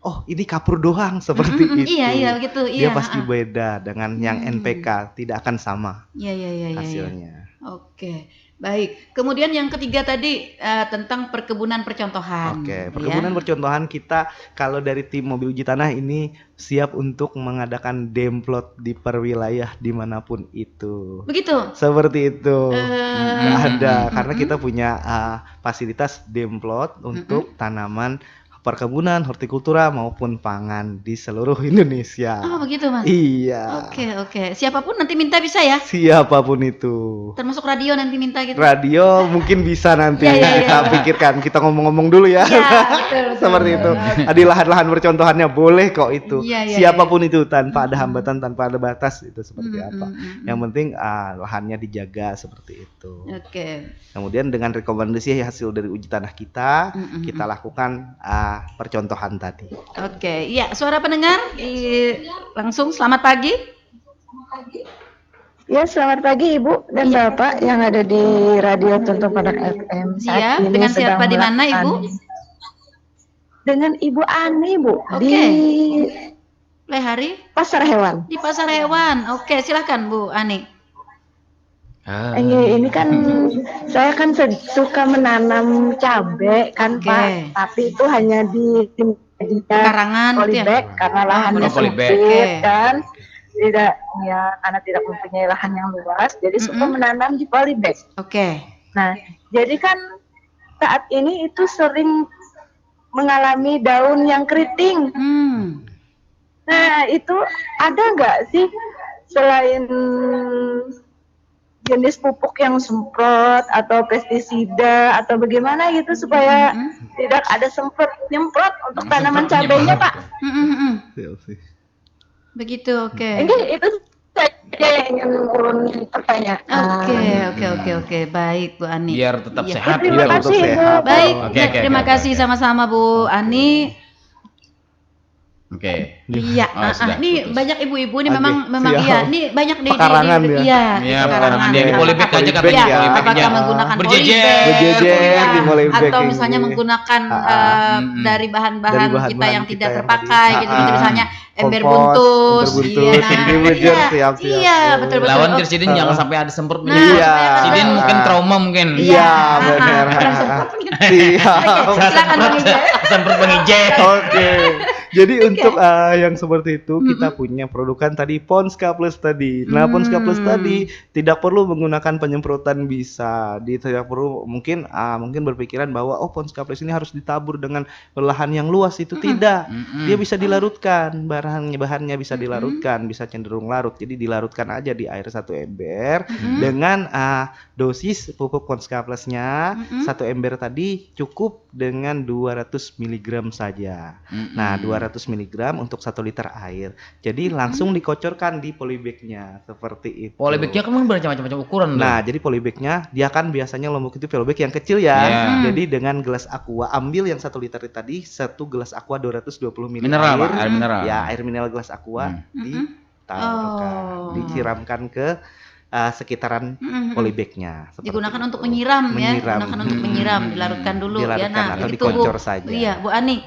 oh ini kapur doang seperti itu. Iya, iya begitu. Dia Iya. pasti beda dengan yang NPK, tidak akan sama Iya, iya, iya, iya. hasilnya. Oke. Baik. Kemudian yang ketiga tadi tentang perkebunan percontohan. Oke, ya. perkebunan percontohan kita kalau dari tim Mobil Uji Tanah ini siap untuk mengadakan demplot di perwilayah dimanapun itu. Begitu. Seperti itu. Ada karena Mm-mm. kita punya fasilitas demplot untuk tanaman perkebunan, hortikultura maupun pangan di seluruh Indonesia. Oh, begitu, Mas. Iya. Oke. Siapapun nanti minta bisa ya? Siapapun itu. Termasuk radio nanti minta gitu. Radio mungkin bisa nanti Iya, kita iya. pikirkan, kita ngomong-ngomong dulu ya. Iya, betul. Seperti itu. Di lahan-lahan percontohannya boleh kok itu. Iya, iya, Siapapun itu tanpa ada hambatan, tanpa ada batas itu seperti apa. Yang penting lahannya dijaga seperti itu. Oke. Kemudian dengan rekomendasi hasil dari uji tanah kita, kita lakukan percontohan tadi. Oke, iya, suara pendengar langsung selamat pagi. Ya, selamat pagi Ibu dan Bapak yang ada di Radio Tuntung Padang FM. Iya, dengan siapa di mana Ibu? Dengan Ibu Ani, Bu, Oke. di Lehari Pasar Hewan. di Pasar Hewan. Oke, silakan Bu Ani. Ini kan saya kan suka menanam cabai kan Oke. Pak, tapi itu hanya di Karangan gitu ya? polybag karena lahannya polybag. sempit Oke. kan. Tidak karena tidak mempunyai lahan yang luas, jadi suka menanam di polybag. Oke. Nah, jadi kan saat ini itu sering mengalami daun yang keriting. Nah, itu ada nggak sih selain jenis pupuk yang semprot atau pestisida atau bagaimana gitu supaya tidak ada nyemprot untuk tanaman cabainya, Pak? Begitu, oke. Ini itu saja yang ingin urun pertanyaan. Oke. Baik, Bu Ani. Biar tetap Iya. sehat. Terima Biar kasih, tetap Bu. sehat. Baik, Oke, terima kasih oke. sama-sama Bu Ani. Oke. Iya, Oh, sudah, ini putus. banyak ibu-ibu nih Oke, memang siap. iya, ini banyak di Pekarangan ya? Iya, Iya, pekarangan. dia di polybag aja katanya. Iya, polybag apakah aja. menggunakan Berjejer. polybag, Berjejer iya, di polybag atau ini. misalnya menggunakan dari bahan-bahan Dari kita bahan-bahan yang kita tidak yang terpakai tadi. gitu, misalnya ember Kompos, buntus, ember buntus, ini bener, iya, siap. iya, betul. Lawan Kirsidin jangan sampai ada semprot. Nah, Iya. Sidin mungkin trauma mungkin. Iya, benar. Siap. Silakan Bang Ije. Semprot pengijen. Oke. Jadi untuk yang seperti itu kita punya produkan tadi Ponska Plus tadi. Nah, Ponska Plus tadi tidak perlu menggunakan penyemprotan bisa. Tidak perlu mungkin berpikiran bahwa Ponska Plus ini harus ditabur dengan lahan yang luas, itu tidak. Dia bisa dilarutkan, bahannya bisa dilarutkan, bisa cenderung larut. Jadi dilarutkan aja di air 1 ember dengan dosis pupuk Ponska Plusnya 1 ember tadi cukup dengan 200 mg saja. Nah, 200 mg untuk 1 liter air. Jadi langsung dikocorkan di polybagnya seperti itu. Polybagnya kan bermacam-macam ukuran. Nah, jadi polybagnya dia kan biasanya lombok itu polybag yang kecil ya. Yeah. Jadi dengan gelas aqua, ambil yang 1 liter tadi, 1 gelas aqua 220 ml Mineral, air. Pak, air mineral. Ya, air mineral gelas aqua ditaruhkan, disiramkan ke sekitaran polybagnya. Seperti Digunakan itu. untuk menyiram ya, Menyiram. digunakan untuk menyiram, dilarutkan dulu ya. Dilarutkan Nah, atau begitu dikocor Bu. saja. Iya, Bu Ani.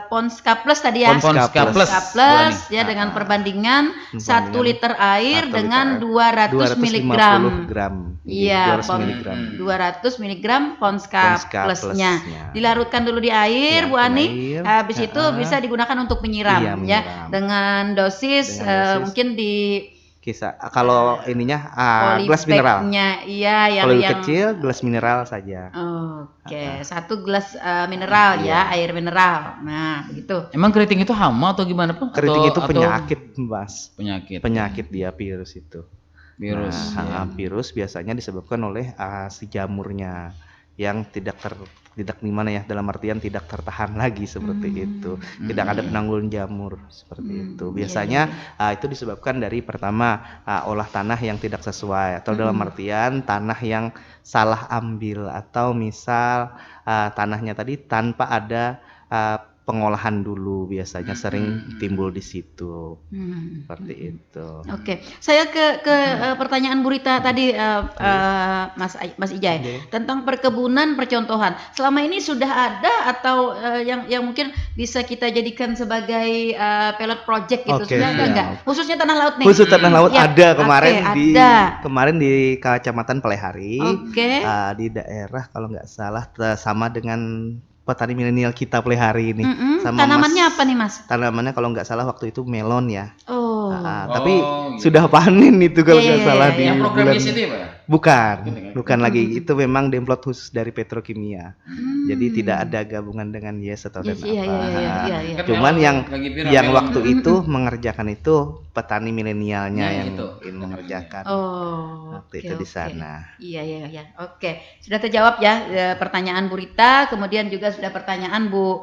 Ponska Plus tadi ya. Ponska Plus. Plus ya dengan perbandingan 1 liter air 1 dengan liter 200 mg. 250 gram. Iya, 200 mg. 200 mg Ponska Plusnya. Dilarutkan dulu di air, Bu Ani. air. Habis itu bisa digunakan untuk menyiram Iya, ya. menyiram. Dengan dosis, Dengan dosis mungkin di Kalau ininya gelas mineral. Polybag-nya, iya Kalau yang kecil gelas mineral saja. Oke, 1 gelas mineral ya, air mineral. Nah, begitu. Emang keriting itu hama atau gimana, Pak? Keriting itu Atau penyakit, Mas. penyakit. Penyakit dia, virus itu. Virus. Nah, virus biasanya disebabkan oleh si jamurnya yang tidak gimana ya, dalam artian tidak tertahan lagi seperti itu. Tidak ada penanggulan jamur seperti itu. Biasanya itu disebabkan dari pertama olah tanah yang tidak sesuai, atau dalam artian tanah yang salah ambil, atau misal tanahnya tadi tanpa ada pengolahan dulu, biasanya sering timbul di situ. Seperti itu. Oke, saya ke pertanyaan Bu Rita tadi, Mas Ijai, tentang perkebunan percontohan. Selama ini sudah ada atau yang mungkin bisa kita jadikan sebagai pilot project gitu, Oke, sudah ada iya. nggak? Khususnya tanah laut nih. Khusus tanah laut Ya, ada kemarin oke, ada. kemarin di Kecamatan Pelehari, Oke. di daerah kalau nggak salah sama dengan petani milenial kita Pelehari ini. Sama Tanamannya apa nih, Mas? Tanamannya kalau nggak salah waktu itu melon ya. Oh. Tapi gitu. sudah panen itu kalau nggak Iya, salah iya, di Yang program bulan. ICT, Pak ya? Bukan lagi, itu memang demplot khusus dari petrokimia. Jadi tidak ada gabungan dengan Yes atau dan Iya, apa. iya. Kan Cuman melon yang lagi viral, yang melon. waktu itu mengerjakan itu petani milenialnya Ya, yang itu. mengerjakan. Oh, Waktu oke, itu di oke. sana. Iya. Oke, sudah terjawab ya pertanyaan Bu Rita, kemudian juga sudah pertanyaan Bu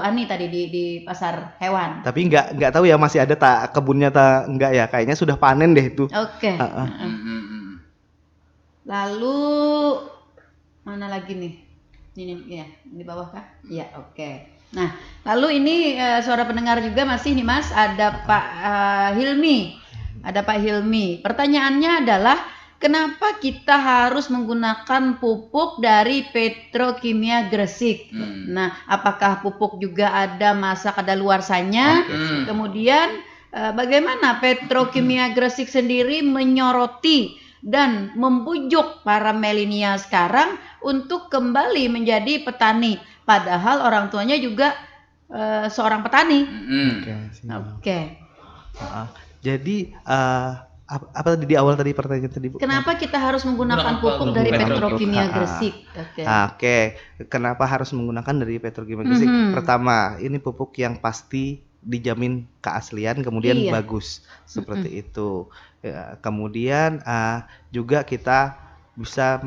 Ani tadi di pasar hewan. Tapi nggak tahu ya masih ada kebunnya enggak ya? Kayaknya sudah panen deh itu. Oke. Hmm. Lalu mana lagi nih? Ini ya, di bawah kah? Iya, oke. Nah, lalu ini suara pendengar juga masih nih Mas, ada Pak Hilmi. Ada Pak Hilmi. Pertanyaannya adalah kenapa kita harus menggunakan pupuk dari Petrokimia Gresik? Nah, apakah pupuk juga ada masa kadaluarsanya? Kemudian bagaimana Petrokimia Gresik sendiri menyoroti dan membujuk para milenial sekarang untuk kembali menjadi petani, padahal orang tuanya juga seorang petani. Oke. Jadi apa tadi di awal tadi pertanyaan tadi Bu? Kenapa kita harus menggunakan pupuk dari Petrokimia Gresik? Oke. Kenapa harus menggunakan dari Petrokimia Gresik? Pertama, ini pupuk yang pasti dijamin keaslian, kemudian bagus seperti itu. Ya, kemudian juga kita bisa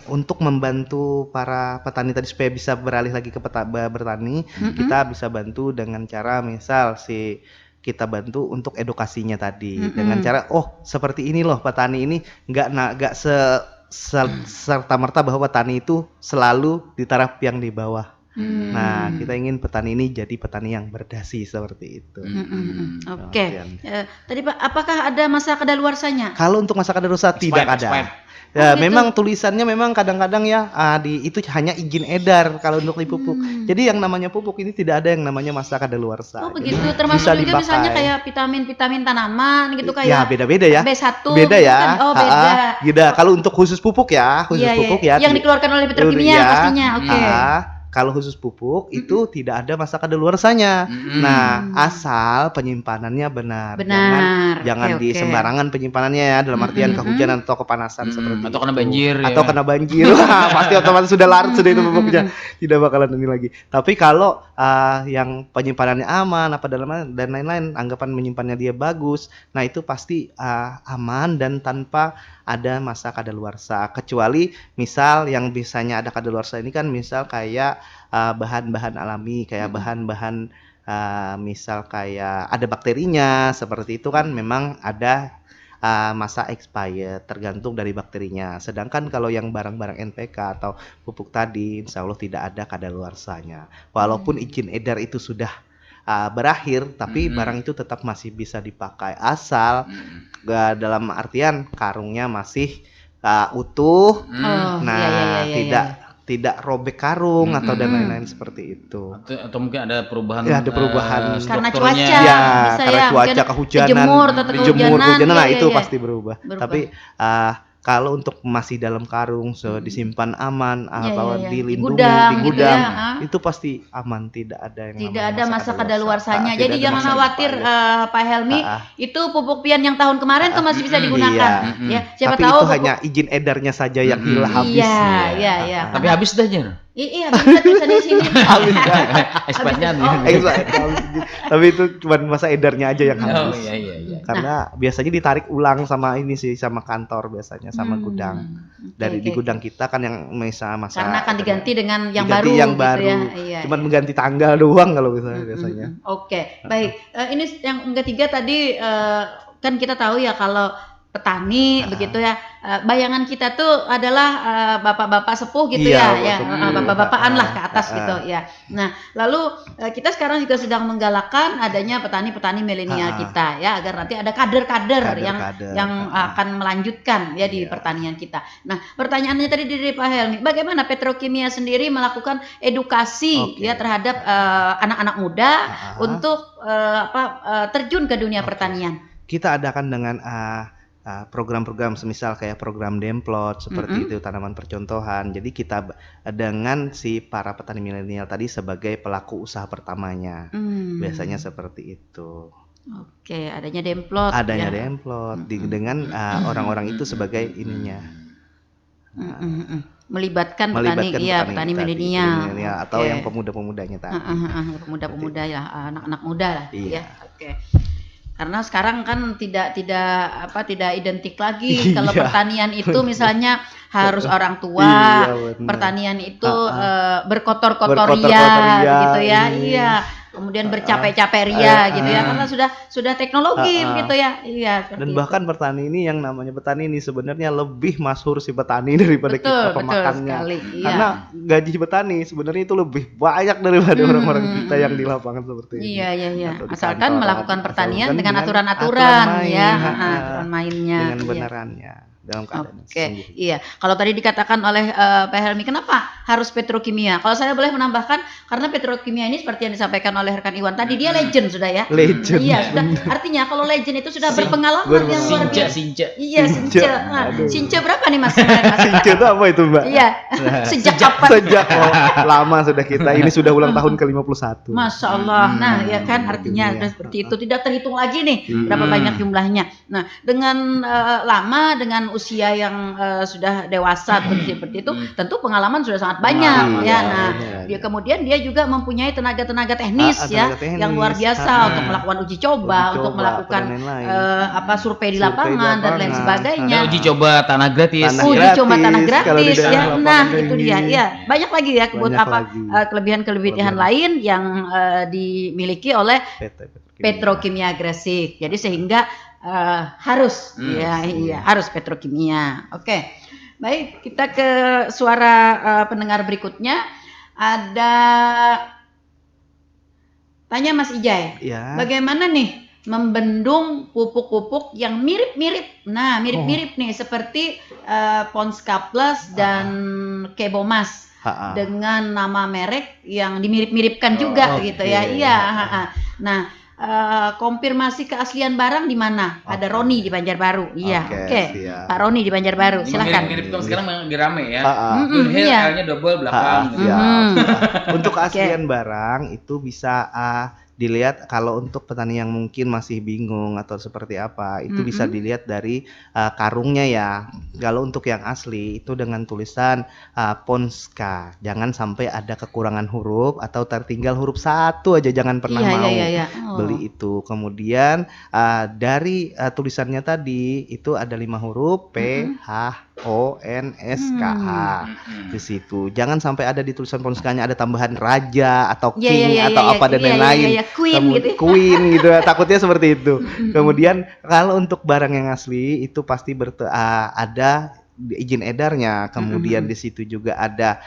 untuk membantu para petani tadi supaya bisa beralih lagi ke bertani, kita bisa bantu dengan cara misal kita bantu untuk edukasinya tadi dengan cara seperti ini loh, petani ini nggak serta merta bahwa petani itu selalu di taraf yang di bawah. Nah, kita ingin petani ini jadi petani yang berdasi seperti itu. Oke. Tadi Pak, apakah ada masa kadaluarsanya? Kalau untuk masa kadaluarsa tidak ada. Ya, memang tulisannya memang kadang-kadang ya itu hanya izin edar kalau untuk dipupuk. Jadi yang namanya pupuk ini tidak ada yang namanya masa kadaluarsa. Oh begitu, termasuk juga misalnya kayak vitamin tanaman gitu kayak. Ya beda-beda ya. B1. Beda ya. Kan? Oh beda. Beda. Kalau untuk khusus pupuk ya, Yang dikeluarkan oleh Petrokimia pastinya. Oke. Kalau khusus pupuk itu tidak ada masa kadaluarsanya. Nah, asal penyimpanannya benar. Jangan di sembarangan penyimpanannya ya, dalam artian kehujanan atau kepanasan seperti atau kena banjir atau kena banjir. Pasti otomatis sudah larut sudah itu pupuknya. Tidak bakalan ini lagi. Tapi kalau yang penyimpanannya aman dan lain-lain, anggapan menyimpannya dia bagus, nah itu pasti aman dan tanpa ada masa kadaluarsa, kecuali misal yang bisanya ada kadaluarsa ini kan misal kayak bahan-bahan alami, kayak bahan-bahan misal kayak ada bakterinya seperti itu kan memang ada masa expired tergantung dari bakterinya. Sedangkan kalau yang barang-barang NPK atau pupuk tadi insya Allah tidak ada kadaluarsanya. Walaupun izin edar itu sudah berakhir, tapi barang itu tetap masih bisa dipakai asal dalam artian karungnya masih utuh. Tidak robek karung atau dan lain-lain seperti itu. Atau mungkin ada perubahan. Ya, ada perubahan karena strukturnya. cuaca. Karena cuaca, kehujanan, kejemur, hujanan, nah itu pasti berubah. Tapi Kalau untuk masih dalam karung, disimpan aman atau Di dilindungi gudang di gitu gudang, ya, itu pasti aman, tidak ada yang tidak namanya ada masa kadaluarsa. kadaluarsanya. Tidak Jadi ada jangan masa khawatir expired. Pak Helmi, itu pupuk pian yang tahun kemarin tuh masih bisa Iya. digunakan. Ya, siapa Tapi tahu itu pupuk hanya izin edarnya saja yang hilang habis. Iya. Tapi habis dah Jen. Iya, bisa tulisannya di sini. Habis kan? Expirednya Oh, Tapi itu cuma masa edarnya aja yang Oh habis. iya. Karena biasanya ditarik ulang sama ini sih, sama kantor biasanya, sama gudang. Di gudang kita kan yang masa Karena akan diganti dengan yang diganti baru yang gitu baru. ya. Iya, Cuman iya. mengganti tanggal doang kalau misalnya biasanya. Oke, baik. Ini yang ketiga tadi kan kita tahu ya kalau petani begitu ya, bayangan kita tuh adalah bapak-bapak sepuh gitu Iya, ya, bapak-bapakan lah ke atas gitu ya. Nah, lalu kita sekarang juga sedang menggalakkan adanya petani-petani milenial kita ya, agar nanti ada kader-kader yang akan melanjutkan ya di pertanian kita. Nah, pertanyaannya tadi dari Pak Helmi, bagaimana Petrokimia sendiri melakukan edukasi ya terhadap anak-anak muda untuk terjun ke dunia pertanian? Kita adakan dengan program-program semisal kayak program Demplot seperti itu, tanaman percontohan. Jadi kita dengan si para petani milenial tadi sebagai pelaku usaha pertamanya. Biasanya seperti itu. Oke, adanya Demplot. Adanya Demplot dengan orang-orang itu sebagai ininya. Melibatkan petani milenial atau yang pemuda-pemudanya tadi. Pemuda-pemuda ya, anak-anak muda lah Iya. ya. Oke. Karena sekarang kan tidak identik lagi kalau pertanian itu misalnya harus orang tua, pertanian itu berkotor-kotor ria gitu ya. Iya. Kemudian bercapek-capek ria gitu ya, karena sudah teknologi gitu ya. Iya. Dan bahkan petani ini yang namanya petani ini sebenarnya lebih masyhur si petani daripada kita pemakannya. Iya. Karena gaji petani sebenarnya itu lebih banyak daripada orang-orang kita yang di lapangan seperti ini. Iya. Asalkan melakukan pertanian dengan aturan-aturan ya, aturan mainnya. Dengan benarannya. Dalam keadaan iya. Kalau tadi dikatakan oleh Pak Helmi, kenapa harus petrokimia? Kalau saya boleh menambahkan, karena petrokimia ini seperti yang disampaikan oleh rekan Iwan tadi, dia legend sudah ya. Legend. Iya, sudah. Artinya kalau legend itu sudah berpengalaman yang luar biasa. Sinca. Iya, Sinca. Sinca berapa nih Mas? Sinca itu apa itu, Mbak? Iya. Sejak kapan? Sejak lama sudah kita. Ini sudah ulang tahun ke-51. Masya Allah. Nah, ya kan artinya seperti itu, tidak terhitung lagi nih berapa banyak jumlahnya. Nah, dengan lama, dengan usia yang sudah dewasa seperti itu, tentu pengalaman sudah sangat banyak ya. Nah, dia kemudian dia juga mempunyai tenaga teknis yang luar biasa untuk melakukan uji coba, untuk melakukan survei di lapangan dan lain sebagainya. Uji coba tanah gratis. Uji coba tanah gratis ya. Nah, itu dia. Ya, banyak lagi ya kelebihan-kelebihan lain yang dimiliki oleh Petrokimia Gresik. Jadi sehingga harus harus petrokimia. Oke. Baik, kita ke suara pendengar berikutnya. Ada tanya Mas Ijay. Ya. Bagaimana nih membendung pupuk-pupuk yang mirip-mirip? Nah, mirip-mirip nih seperti Ponska Plus dan Kebomas dengan nama merek yang dimirip-miripkan juga gitu ya. Iya, Nah, konfirmasi keaslian barang di mana? Ada Roni di Banjarbaru. Iya, oke. Pak Roni di Banjarbaru, silakan. Mirip kalau sekarang lagi rame ya. Iya. L-nya double belakang. Untuk keaslian barang itu bisa dilihat kalau untuk petani yang mungkin masih bingung atau seperti apa, itu bisa dilihat dari karungnya ya. Kalau untuk yang asli itu dengan tulisan Ponska, jangan sampai ada kekurangan huruf atau tertinggal huruf satu aja, jangan pernah beli itu. Kemudian dari tulisannya tadi itu ada 5 huruf P H O N S K A di situ. Jangan sampai ada di tulisan Ponskanya ada tambahan raja atau king atau apa dan lain-lain. Queen gitu ya, takutnya seperti itu. Kemudian kalau untuk barang yang asli itu pasti ada izin edarnya, kemudian di situ juga ada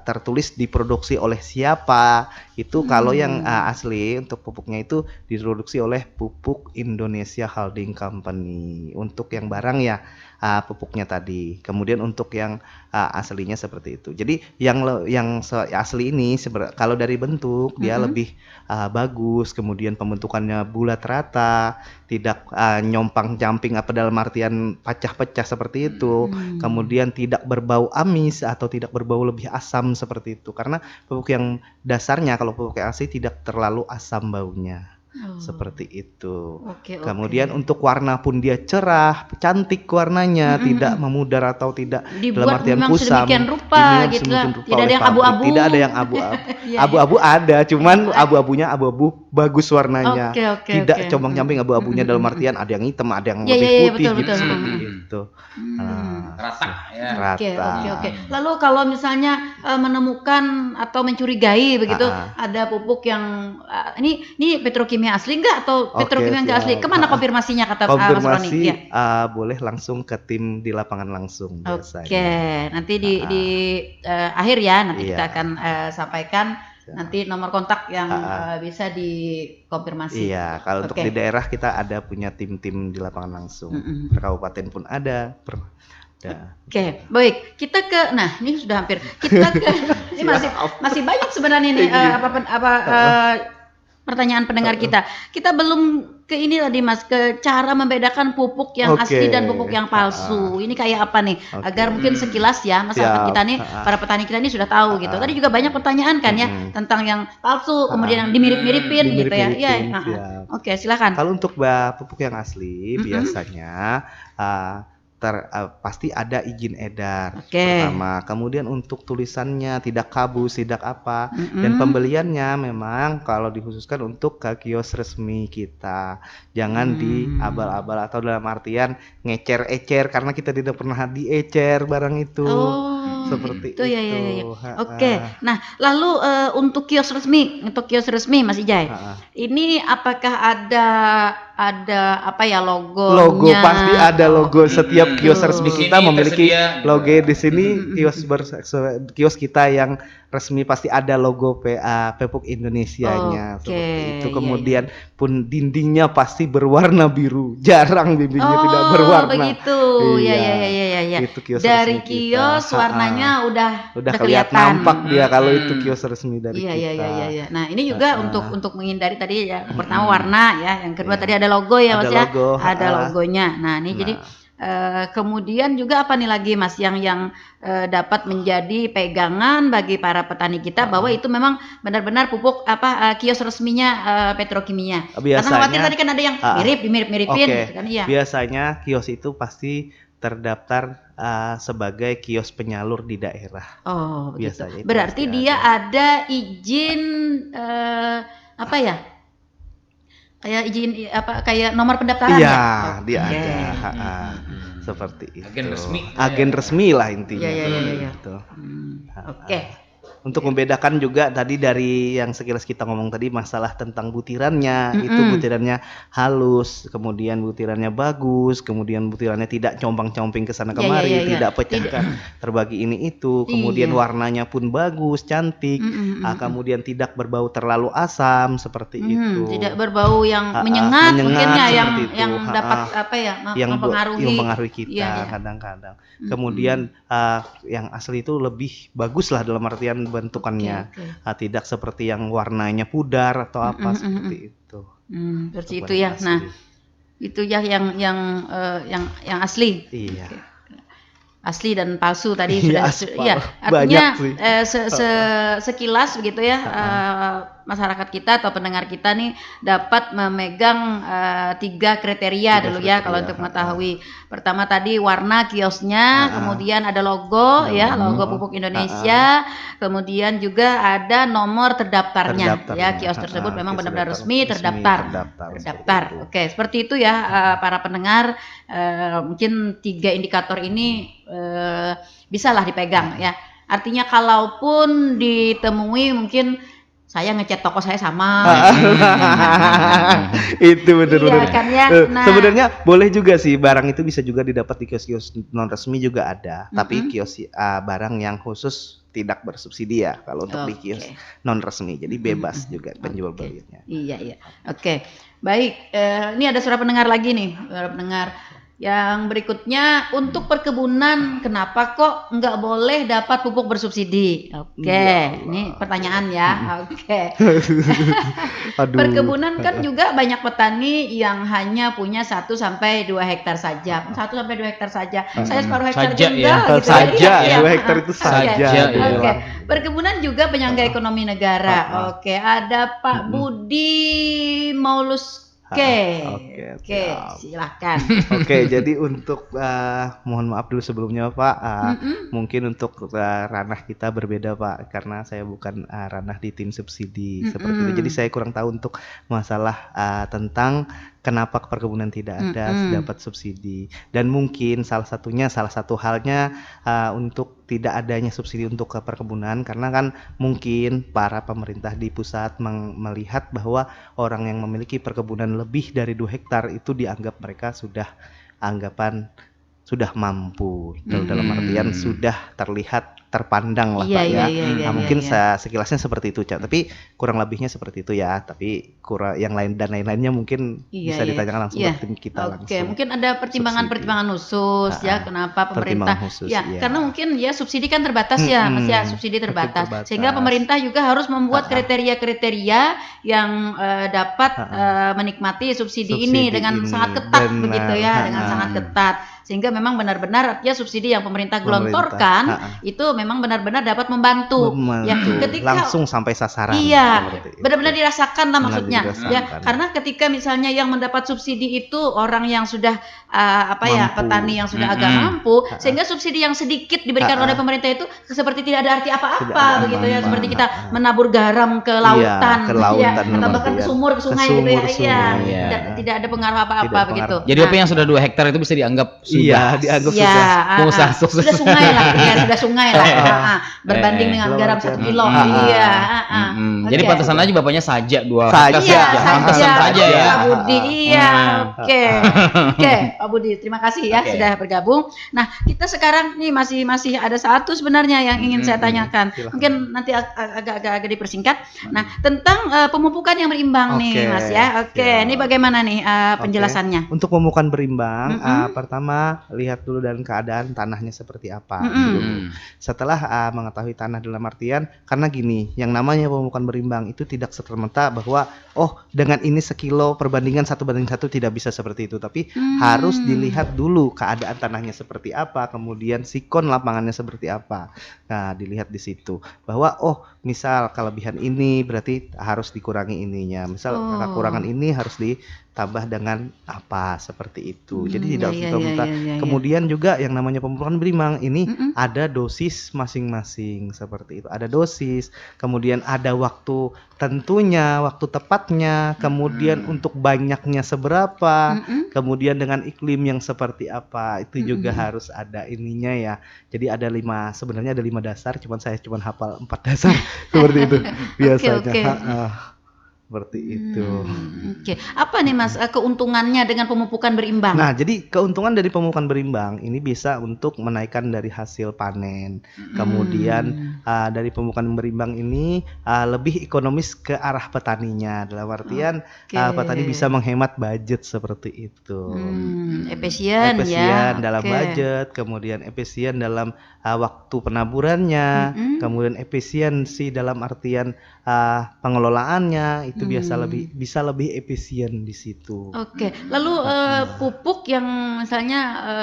tertulis diproduksi oleh siapa. Itu kalau yang asli untuk pupuknya itu diproduksi oleh Pupuk Indonesia Holding Company. Untuk yang barang ya pupuknya tadi. Kemudian untuk yang aslinya seperti itu. Jadi yang asli ini kalau dari bentuk dia lebih bagus, kemudian pembentukannya bulat rata, tidak nyompang-camping apa dalam artian pecah-pecah seperti itu. Kemudian tidak berbau amis atau tidak berbau lebih asam seperti itu. Karena pupuk yang dasarnya kalau pupuk yang asli tidak terlalu asam baunya. Seperti itu. Kemudian untuk warna pun dia cerah, cantik warnanya, tidak memudar atau tidak dalam Dibuat artian memang kusam. sedemikian rupa gitu lah. Tidak ada oleh yang pabrik. abu-abu. Tidak ada yang abu-abu. Abu-abu ada, cuman abu-abunya abu-abu bagus warnanya. Tidak combang-camping abu-abunya dalam artian ada yang hitam, ada yang lebih putih gitu seperti itu. Rata ya. Oke. Lalu kalau misalnya menemukan atau mencurigai begitu ada pupuk yang ini petrokimia asli enggak atau petrokimia enggak asli? Kemana konfirmasinya kata Mas Roni? Konfirmasi boleh langsung ke tim di lapangan langsung biasanya. Oke, nanti di akhir ya nanti kita akan sampaikan nanti nomor kontak yang bisa dikonfirmasi. Iya, kalau untuk di daerah kita ada punya tim-tim di lapangan langsung. Per kabupaten pun ada. Oke, baik. Kita ke, nah ini sudah hampir. Kita ke, ini masih banyak sebenarnya nih pertanyaan pendengar kita. Kita belum ke ini tadi Mas, ke cara membedakan pupuk yang asli dan pupuk yang palsu. Ini kayak apa nih? Agar mungkin sekilas ya masyarakat kita nih, para petani kita ini sudah tahu gitu. Tadi juga banyak pertanyaan kan ya tentang yang palsu, kemudian yang dimirip-miripin gitu ya. Iya. Oke, silakan. Kalau untuk pupuk yang asli biasanya pasti ada izin edar pertama, kemudian untuk tulisannya tidak kabus, tidak apa, dan pembeliannya memang kalau dikhususkan untuk ke kios resmi kita, jangan di abal-abal atau dalam artian ngecer-ecer karena kita tidak pernah diecer barang itu. Seperti itu. Ya. Oke. Nah, lalu untuk kios resmi Mas Ijai, ini apakah ada apa ya logonya? Logo pasti ada logo. Setiap kios resmi kita memiliki logo di sini. Kios kita yang resmi pasti ada logo Pupuk Indonesianya seperti itu. Kemudian pun dindingnya pasti berwarna biru. Jarang dindingnya tidak berwarna. Begitu. Iya. Itu kios dari resmi kios kita. warnanya udah kelihatan, nampak dia kalau itu kios resmi dari kita. Iya. Nah, ini juga untuk menghindari tadi ya, pertama warna ya, yang kedua tadi ada logo ya Mas ya. Ada logonya. Nah, ini jadi kemudian juga apa nih lagi Mas yang dapat menjadi pegangan bagi para petani kita bahwa itu memang benar-benar pupuk kios resminya petrokimia. Karena khawatir tadi kan ada yang mirip-miripin gitu kan ya. Biasanya kios itu pasti terdaftar sebagai kios penyalur di daerah. Biasanya. Berarti dia ada izin apa ya? Kayak izin kayak nomor pendaftaran ya? Iya, dia ada. Seperti itu. Agen resmi lah intinya. Iya. Oke. Untuk membedakan juga tadi dari yang sekilas kita ngomong tadi masalah tentang butirannya, itu butirannya halus, kemudian butirannya bagus, kemudian butirannya tidak compang-comping ke sana kemari, tidak pecahkan terbagi ini itu, kemudian warnanya pun bagus, cantik, kemudian tidak berbau terlalu asam seperti itu. Tidak berbau yang menyengat mungkin ya yang dapat yang mempengaruhi kita kadang-kadang. Kemudian yang asli itu lebih bagus lah dalam artian bentukannya, tidak seperti yang warnanya pudar atau apa seperti itu. Seperti itu ya. Nah, itu ya yang asli. Iya. Asli dan palsu tadi sudah ya. Artinya sekilas begitu ya, masyarakat kita atau pendengar kita nih dapat memegang 3 kriteria dulu ya kalau untuk mengetahui. Pertama tadi warna kiosnya, kemudian ada logo logo Pupuk Indonesia, kemudian juga ada nomor terdaftarnya. Ya, kios tersebut memang benar-benar resmi terdaftar. Oke, seperti itu ya para pendengar, mungkin 3 indikator ini bisalah dipegang ya. Artinya kalaupun ditemui mungkin saya ngecat toko saya sama. Itu benar-benar. Iya, kan ya? Sebenarnya boleh juga sih, barang itu bisa juga didapat di kios-kios non resmi juga ada. Tapi kios barang yang khusus tidak bersubsidi ya kalau untuk di kios non resmi. Jadi bebas juga penjual belinya. Iya. Oke. Baik, ini ada suara pendengar lagi nih, suara pendengar. Yang berikutnya untuk perkebunan, kenapa kok nggak boleh dapat pupuk bersubsidi? Oke, Ya ini Allah. pertanyaan ya. Oke. Aduh. Perkebunan kan juga banyak petani yang hanya punya 1 sampai 2 hektar saja. 1 sampai 2 hektar saja. Saya separuh hektar Saja juga ya. gitu Saja, Iya, 2 hektar itu oke. saja. Saja, dia ya. Oke, bilang. perkebunan juga penyangga ekonomi negara. Oke, ada Pak Budi Maulus. Oke, Oke, oke, siap. silahkan. Oke, jadi untuk mohon maaf dulu sebelumnya Pak, Mm-mm. mungkin untuk ranah kita berbeda Pak, karena saya bukan ranah di tim subsidi seperti itu. Jadi saya kurang tahu untuk masalah tentang kenapa perkebunan tidak ada dapat subsidi. Dan mungkin salah satu halnya untuk tidak adanya subsidi untuk ke perkebunan, karena kan mungkin para pemerintah di pusat melihat bahwa orang yang memiliki perkebunan lebih dari 2 hektar itu dianggap mereka sudah mampu, dalam artian sudah terlihat terpandang lah Iya, Pak iya, ya. iya, iya, Mungkin iya. sekilasnya seperti itu Cak, tapi kurang lebihnya seperti itu ya. Tapi yang lain-lainnya mungkin Iya, bisa iya. ditanyakan langsung Iya. ke tim kita Oke, langsung. mungkin ada pertimbangan-pertimbangan khusus ya kenapa pemerintah Pertimbangan khusus, ya iya. karena mungkin ya subsidi kan terbatas ya Mas ya, subsidi terbatas. terbatas. Sehingga pemerintah juga harus membuat kriteria-kriteria yang dapat menikmati subsidi ini dengan sangat ketat benar. begitu ya, dengan sangat ketat. Sehingga memang benar-benar ya subsidi yang pemerintah gelontorkan itu memang benar-benar dapat membantu. Ya, ketika langsung sampai sasaran. iya, seperti itu. benar-benar dirasakan lah Benar maksudnya. Ya, dirasakan. karena ketika misalnya yang mendapat subsidi itu orang yang sudah Mampu. petani yang sudah agak mampu, sehingga subsidi yang sedikit diberikan oleh pemerintah itu seperti tidak ada arti Tidak apa-apa ada begitu ya, apa-apa. seperti kita menabur garam ke lautan, ke lautan, ya, atau bahkan ke iya. sumur, ke sungai Ke gitu ya. sumur, Iya, sungai, iya. tidak ada pengaruh apa-apa Tidak begitu. pengaruh. Jadi apa yang sudah 2 hektar itu bisa dianggap Iya, sudah dianggap Ya, sudah. pengusaha sudah sukses. sungai lah, ya sudah sungai lah, berbanding dengan Dalam garam artian- 1 kilo, iya. Jadi Oke. pantesan aja bapaknya saja 2 Saja. hektar Iya, pantesan saja ya. Pak Budi. Iya, oke. Oke, Pak Budi, terima kasih ya Oke. sudah bergabung. Nah, kita sekarang nih masih ada satu sebenarnya yang ingin saya tanyakan. Silakan. Mungkin nanti agak dipersingkat. Nah, tentang pemupukan yang berimbang nih, Oke, Mas ya. Oke, siap. ini bagaimana nih penjelasannya? Untuk pemupukan berimbang, pertama lihat dulu dan keadaan tanahnya seperti apa. dulu. Setelah mengetahui tanah dalam artian, karena gini, yang namanya pemupukan berimbang itu tidak serta-merta bahwa dengan ini sekilo perbandingan 1:1 tidak bisa seperti itu, tapi harus dilihat dulu keadaan tanahnya seperti apa, kemudian sikon lapangannya seperti apa. Nah, dilihat di situ bahwa misal kelebihan ini berarti harus dikurangi ininya. Misal kekurangan ini harus ditambah dengan apa seperti itu. Jadi tidak serta-merta. Kemudian juga yang namanya pemupukan berimbang ini ada dosis masing-masing seperti itu. Ada dosis, kemudian ada waktu tentunya, waktu tepatnya, kemudian untuk banyaknya seberapa, kemudian dengan iklim yang seperti apa. Itu juga harus ada ininya ya. Jadi ada sebenarnya ada 5 dasar, saya cuma hafal 4 dasar seperti itu biasanya. Oke. Seperti itu. Oke. Apa nih Mas keuntungannya dengan pemupukan berimbang? Nah, jadi keuntungan dari pemupukan berimbang ini bisa untuk menaikkan dari hasil panen. Kemudian dari pemupukan berimbang ini lebih ekonomis ke arah petaninya. Dalam artian petani bisa menghemat budget seperti itu. Efisien ya. Dalam budget, kemudian efisien dalam waktu penaburannya, kemudian efisiensi dalam artian pengelolaannya itu bisa lebih efisien di situ. Oke, lalu pupuk yang misalnya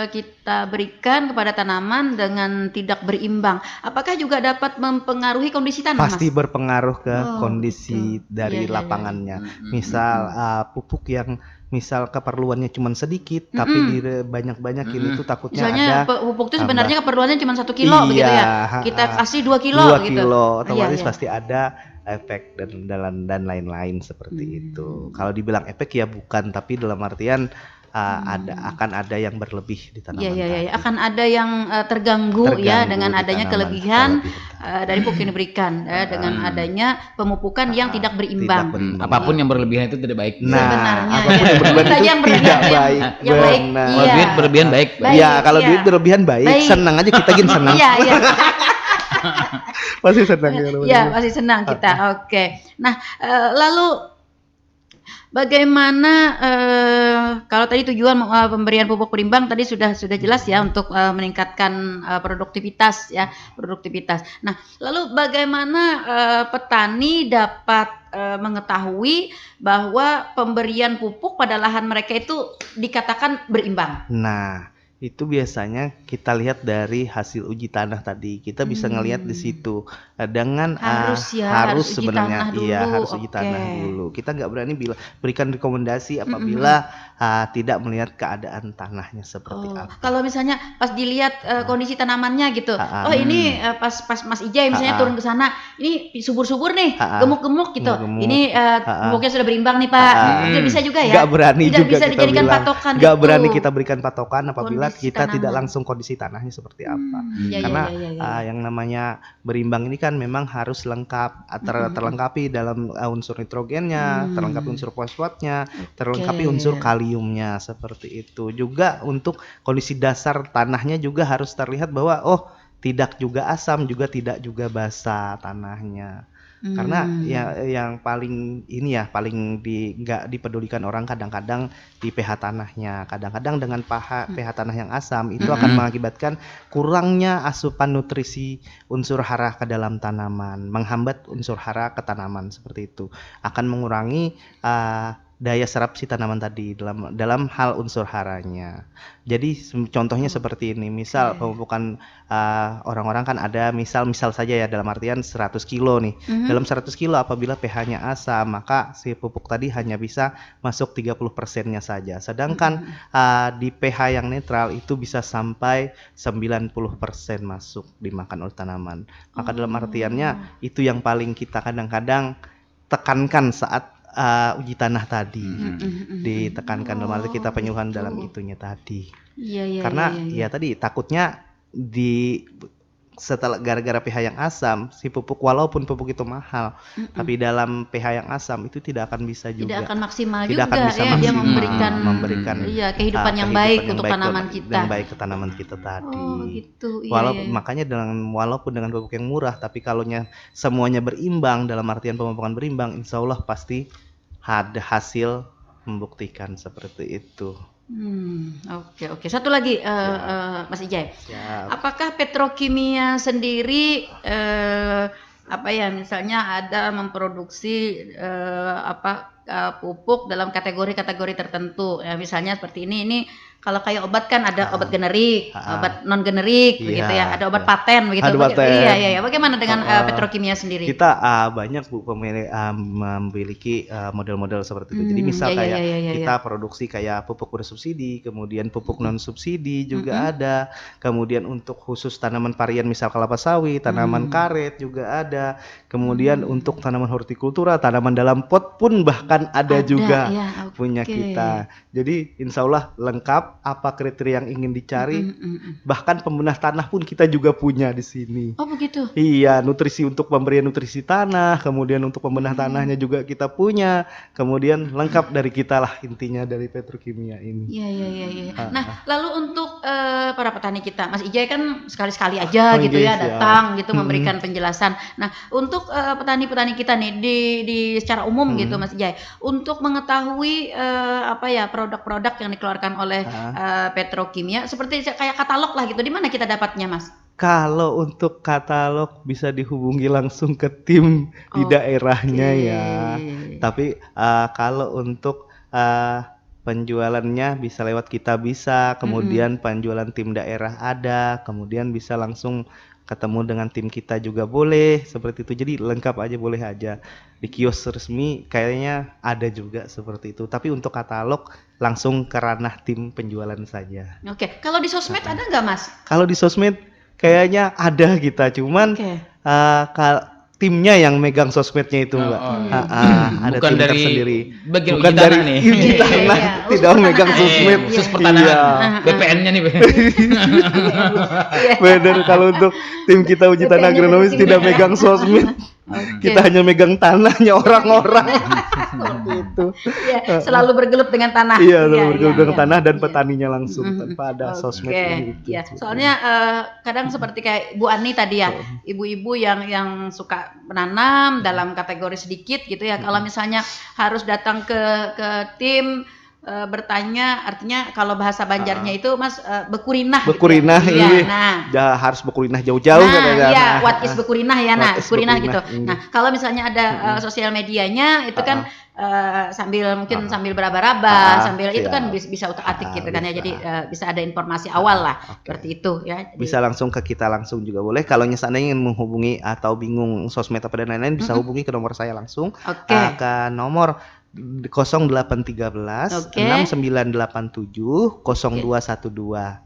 kita berikan kepada tanaman dengan tidak berimbang, apakah juga dapat mempengaruhi kondisi tanah, Pasti Mas? berpengaruh ke kondisi dari Iya, iya, lapangannya. Misal pupuk yang misal keperluannya cuma sedikit, tapi banyak-banyakin itu takutnya Misalnya ada pupuk itu sebenarnya keperluannya cuma 1 kilo begitu ya. Kita kasih 2 kilo 2 gitu. kilo, otomatis Iya. pasti ada efek dan lain-lain seperti itu. Kalau dibilang efek ya bukan, tapi dalam artian akan ada yang berlebih di tanaman. Iya, akan ada yang terganggu ya dengan di adanya tanaman. kelebihan dari pupuk yang diberikan dengan adanya pemupukan yang tidak berimbang. Apapun yang berlebihan itu tidak baik. Sebenarnya apapun yang berlebihan Saja itu yang tidak berlebihan, baik. yang baik, Benar. Kalau duit berlebihan baik. Baik. Iya, kalau iya. duit berlebihan baik, senang aja kita senang. Iya. Pasti senang ya. Iya, masih senang kita. Oke. Nah, lalu Bagaimana kalau tadi tujuan pemberian pupuk berimbang tadi sudah jelas ya untuk meningkatkan produktivitas ya, produktivitas. Nah, lalu bagaimana petani dapat mengetahui bahwa pemberian pupuk pada lahan mereka itu dikatakan berimbang? Nah, itu biasanya kita lihat dari hasil uji tanah tadi. Kita bisa ngelihat di situ dengan harus uji sebenarnya tanah iya dulu. harus uji tanah Oke. dulu. Kita nggak berani berikan rekomendasi apabila tidak melihat keadaan tanahnya seperti Oh, apa. kalau misalnya pas dilihat kondisi tanamannya gitu, Ah, oh ini pas Mas Ijai misalnya turun ke sana, ini subur-subur nih, gemuk-gemuk gitu. Gemuk-gemuk. Ini pupuknya sudah berimbang nih Pak. Itu bisa juga ya? Nggak berani Tidak juga bisa kita dijadikan bilang. patokan Nggak itu. berani kita berikan patokan apabila Kondisi kita tidak tanaman. langsung kondisi tanahnya seperti apa. Iya, Karena iya, iya, iya. yang namanya berimbang ini kan memang harus lengkap, terlengkapi dalam unsur nitrogennya, terlengkapi unsur fosfatnya, terlengkapi unsur kaliumnya seperti itu. Juga untuk kondisi dasar tanahnya juga harus terlihat bahwa tidak juga asam, juga tidak juga basa tanahnya. Karena yang paling ini ya paling nggak dipedulikan orang kadang-kadang di pH tanahnya. Kadang-kadang dengan pH tanah yang asam itu akan mengakibatkan kurangnya asupan nutrisi unsur hara ke dalam tanaman, menghambat unsur hara ke tanaman seperti itu. Akan mengurangi daya serap si tanaman tadi dalam hal unsur haranya. Jadi contohnya seperti ini. Misal pemupukan orang-orang kan ada misal saja ya dalam artian 100 kilo nih. Dalam 100 kilo apabila pH-nya asam, maka si pupuk tadi hanya bisa masuk 30%-nya saja. Sedangkan di pH yang netral itu bisa sampai 90% masuk dimakan oleh tanaman. Maka dalam artiannya itu yang paling kita kadang-kadang tekankan saat uji tanah tadi. Ditekankan dalam arti kita penyuluhan dalam itunya tadi. Iya, Karena ya tadi takutnya setelah gara-gara pH yang asam, si pupuk walaupun pupuk itu mahal, tapi dalam pH yang asam itu tidak akan bisa juga. Tidak akan maksimal Tidak akan juga bisa ya dia maksimal, memberikan kehidupan yang baik untuk tanaman kita. yang baik ke tanaman kita tadi. Oh, gitu. Iya, iya. Makanya walaupun dengan pupuk yang murah, tapi kalau semuanya berimbang dalam artian pemupukan berimbang, insya Allah pasti ada hasil membuktikan seperti itu. Oke. Satu lagi Mas Ijai. Siap. Apakah petrokimia sendiri misalnya ada memproduksi pupuk dalam kategori-kategori tertentu ya, misalnya seperti ini kalau kayak obat kan ada obat generik, obat non generik begitu ya, ada obat paten begitu. Ada paten. Iya. Bagaimana dengan petrokimia sendiri? Kita banyak Bu memiliki model-model seperti itu. Jadi misal kita produksi kayak pupuk bersubsidi, kemudian pupuk non subsidi juga ada. Kemudian untuk khusus tanaman varian misal kelapa sawit, tanaman karet juga ada. Kemudian untuk tanaman hortikultura, tanaman dalam pot pun bahkan ada juga punya kita. Jadi insya Allah lengkap apa kriteria yang ingin dicari. Bahkan pembenah tanah pun kita juga punya di sini. Oh begitu. Iya, nutrisi untuk pemberian nutrisi tanah, kemudian untuk pembenah tanahnya juga kita punya. Kemudian lengkap dari kita lah intinya dari petrokimia ini. Iya. Nah, lalu untuk para petani kita, Mas Ijai kan sekali-sekali aja gitu ya datang gitu memberikan penjelasan. Nah, untuk petani-petani kita nih di secara umum gitu Mas Ijai, untuk mengetahui produk-produk yang dikeluarkan oleh petrokimia seperti kayak katalog lah gitu, di mana kita dapatnya Mas? Kalau untuk katalog bisa dihubungi langsung ke tim di daerahnya ya. Tapi kalau untuk penjualannya bisa lewat kita bisa, kemudian penjualan tim daerah ada, kemudian bisa langsung ketemu dengan tim kita juga boleh seperti itu. Jadi lengkap aja, boleh aja di kios resmi kayaknya ada juga seperti itu. Tapi untuk katalog langsung ke ranah tim penjualan saja. Oke. Kalau di sosmed ada nggak Mas? Kalau di sosmed kayaknya ada kita, cuman timnya yang megang sosmednya itu Mbak. Ada bukan tim dari tersendiri. bagian Bukan uji dari tanah nih. uji tanah, tidak megang sosmed. Khusus pertanahan. BPN-nya nih. Bener, kalau untuk tim kita uji tanah agronomis tidak megang sosmed. Oke. Kita hanya megang tanahnya orang-orang. Seperti itu. Iya, selalu bergelut dengan tanah. Iya, bergelut dengan iya. tanah dan Iya. petaninya langsung Mhm. tanpa ada sosmed Oke, ini itu. ya. Soalnya kadang seperti kayak Bu Ani tadi ya, ibu-ibu yang suka menanam dalam kategori sedikit gitu ya. Kalau misalnya harus datang ke tim bertanya, artinya kalau bahasa Banjarnya itu Mas bekurinah. Bekurinah, gitu ya. iya. Nah, Harus bekurinah jauh-jauh nah, katanya. iya, what is bekurinah ya, nah, What is bekurinah bekurinah, gitu. iya. Nah, kalau misalnya ada sosial medianya itu kan sambil mungkin sambil beraba-raba, sambil itu kan siap. bisa utak-atik gitu kan ya. Bisa. Jadi bisa ada informasi awal lah Oke. seperti itu ya. Jadi, Bisa langsung ke kita langsung juga boleh. Kalau seandainya ingin menghubungi atau bingung sosmed apa dan lain-lain, bisa hubungi ke nomor saya langsung. Oke. Ke nomor 0813 Oke. 6987 0212.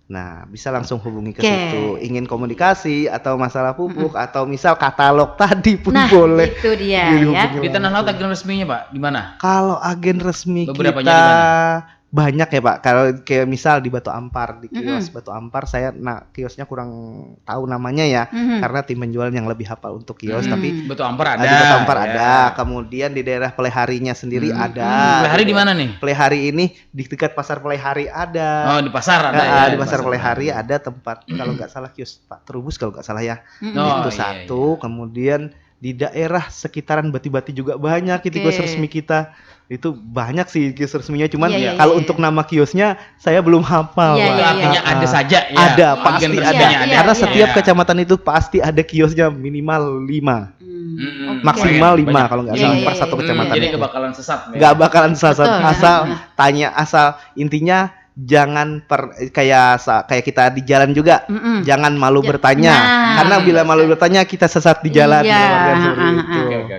Nah, bisa langsung hubungi ke Oke. situ. Ingin komunikasi atau masalah pupuk atau misal katalog tadi pun nah, boleh. itu dia Dihubungi ya. Di Tanah Laut agen resminya Pak di mana? Kalau agen resmi Beberapanya kita di mana? banyak ya Pak. Kalau kayak misal di Batu Ampar, di kios Batu Ampar, saya kiosnya kurang tahu namanya ya, karena tim penjual yang lebih hafal untuk kios. Tapi Batu Ampar ada. di Batu Ampar ya. ada. Kemudian di daerah Peleharinya sendiri ada. Pelihari di mana nih? Pelehari ini di dekat pasar Pelehari ada. Oh, di pasar ada ya. Di pasar Pelehari ada tempat kalau nggak salah kios Pak Trubus kalau nggak salah ya. Oh, Itu iya, satu. Kemudian di daerah sekitaran Bati-Bati juga banyak kios resmi kita. Itu banyak sih kios resminya, cuman Iya, iya, kalau iya. untuk nama kiosnya saya belum hafal. Iya, Pak. Itu artinya ada saja ya. Ada, Agen pasti resminya ada. Iya, Karena iya. setiap Ya. kecamatan itu pasti ada kiosnya minimal 5. Oke. Maksimal 5 Banyak. kalau nggak Iya, salah iya, per iya, satu iya. kecamatan. Jadi nggak bakalan sesat. ya. Nggak bakalan sasar Betul. asal tanya, asal intinya jangan kayak kita di jalan juga jangan malu bertanya, Nah, karena bila malu bertanya kita sesat di jalan. Iya, Kan seperti itu. Oke.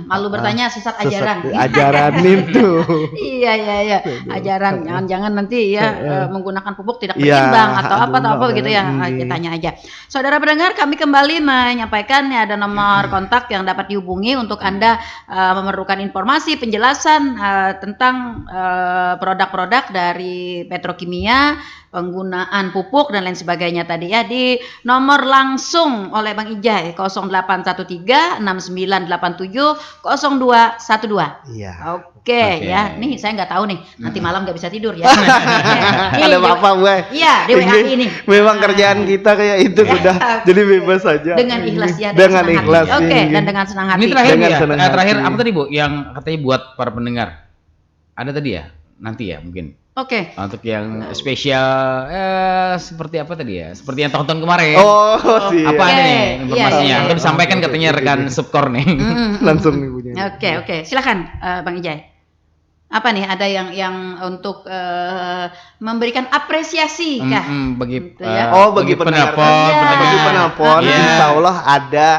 Malu bertanya sesat ajaran. Ajaran itu. Iya. Ajaran. Jangan nanti ya menggunakan pupuk tidak Iya, berimbang atau apa aduh, gitu ya. iya. Tanya aja. Saudara pendengar, kami kembali menyampaikan ya ada nomor kontak yang dapat dihubungi untuk Anda memerlukan informasi penjelasan tentang produk-produk dari petrokimia, penggunaan pupuk dan lain sebagainya tadi ya, di nomor langsung oleh Bang Ijai 0813 6987 0212. Iya. Oke, Oke. ya. Nih saya nggak tahu nih, nanti malam nggak bisa tidur ya. Ada apa gue? Iya, di WA ini. Memang kerjaan kita kayak itu sudah, jadi bebas saja. Dengan ikhlas ya, Dengan senang hati. ikhlas. Oke, Ini. dan dengan senang hati. Ini terakhir Dengan ya. senang Terakhir hati. apa tadi Bu? Yang katanya buat para pendengar. Ada tadi ya? Nanti ya mungkin. Oke. Untuk yang spesial seperti apa tadi ya? Seperti yang tahun-tahun kemarin. Oh, sih. Apa Oke, ada nih iya, informasinya? iya, Untuk iya. disampaikan katanya rekan Subkor nih. Langsung ibunya. Oke. Silakan Bang Ijai. Apa nih, ada yang untuk memberikan apresiasi kah? Bagi Gitu ya. Bagi pendengar. penelpon, Iya. Bagi penelpon, Iya. insya Allah ada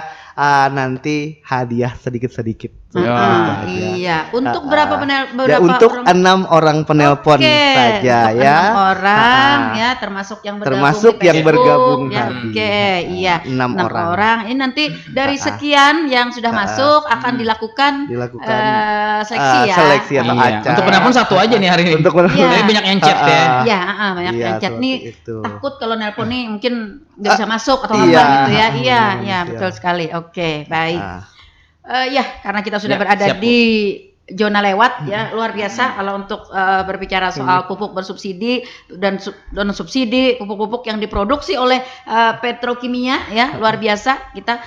nanti hadiah sedikit-sedikit. Iya. Untuk berapa Ya, untuk 6 orang penelpon saja untuk ya. 6 orang ya, termasuk yang bergabung Termasuk di yang Facebook, bergabung ya. tadi. Oke, iya. 6 6 orang. orang. Ini nanti dari sekian yang sudah masuk akan dilakukan seleksi ya. Seleksi atau Iya. acak. Untuk penelpon satu aja nih hari ini. Untuk penelpon. Iya. Tapi banyak yang chat ya. Iya, banyak Iya, yang chat nih. seperti itu. Takut kalau nelpon nih mungkin nggak bisa masuk atau iya. apa gitu ya. Iya, Iya. betul sekali. Oke, baik. Ah. Ya, karena kita sudah Ya, berada siap, Bu. di zona lewat ya, luar biasa kalau untuk berbicara soal pupuk bersubsidi dan subsidi pupuk-pupuk yang diproduksi oleh petrokimia ya, luar biasa. Kita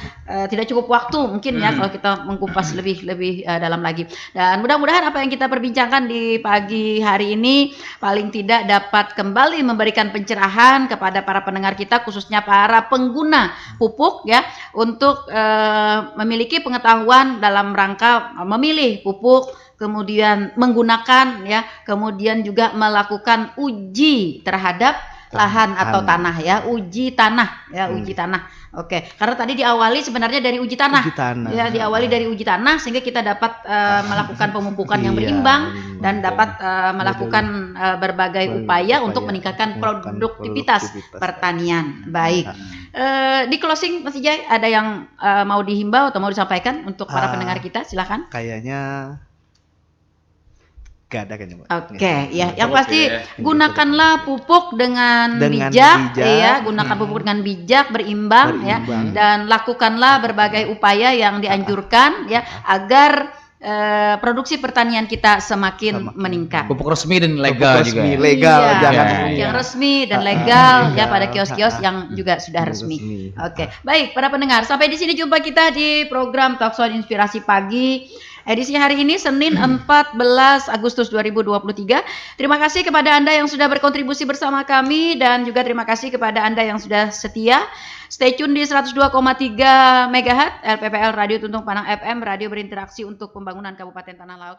tidak cukup waktu mungkin ya kalau kita mengkupas lebih dalam lagi. Dan mudah-mudahan apa yang kita perbincangkan di pagi hari ini paling tidak dapat kembali memberikan pencerahan kepada para pendengar kita, khususnya para pengguna pupuk ya, untuk memiliki pengetahuan dalam rangka memilih pupuk, kemudian menggunakan ya, kemudian juga melakukan uji terhadap lahan atau tanah ya, uji tanah ya, uji tanah. Oke, karena tadi diawali sebenarnya dari uji tanah. Uji tanah. Ya, diawali dari uji tanah sehingga kita dapat melakukan pemupukan yang Iya, berimbang iya. dan dapat melakukan berbagai upaya untuk meningkatkan produktivitas pertanian. Baik. Di closing Mas Ijai, ada yang mau dihimbau atau mau disampaikan untuk para pendengar kita? Silakan. Kayaknya Gak ada kayaknya, Mbak. Oke, ya, yang Oke. pasti gunakanlah pupuk dengan Dengan bijak, bijak. ya, gunakan pupuk dengan bijak, berimbang, ya, Berimbang. dan lakukanlah berbagai upaya yang dianjurkan, ya, agar produksi pertanian kita semakin meningkat. Pupuk resmi dan legal Pupuk juga. resmi, legal, Iya, jangan pupuk yang iya. resmi dan legal, ya, legal. pada kios-kios yang juga sudah resmi. Oke, baik para pendengar, sampai di sini jumpa kita di program Talkshow Inspirasi Pagi. Edisi hari ini Senin 14 Agustus 2023. Terima kasih kepada Anda yang sudah berkontribusi bersama kami dan juga terima kasih kepada Anda yang sudah setia. Stay tune di 102,3 MHz LPPL Radio Tuntung Panang FM, radio berinteraksi untuk pembangunan Kabupaten Tanah Laut.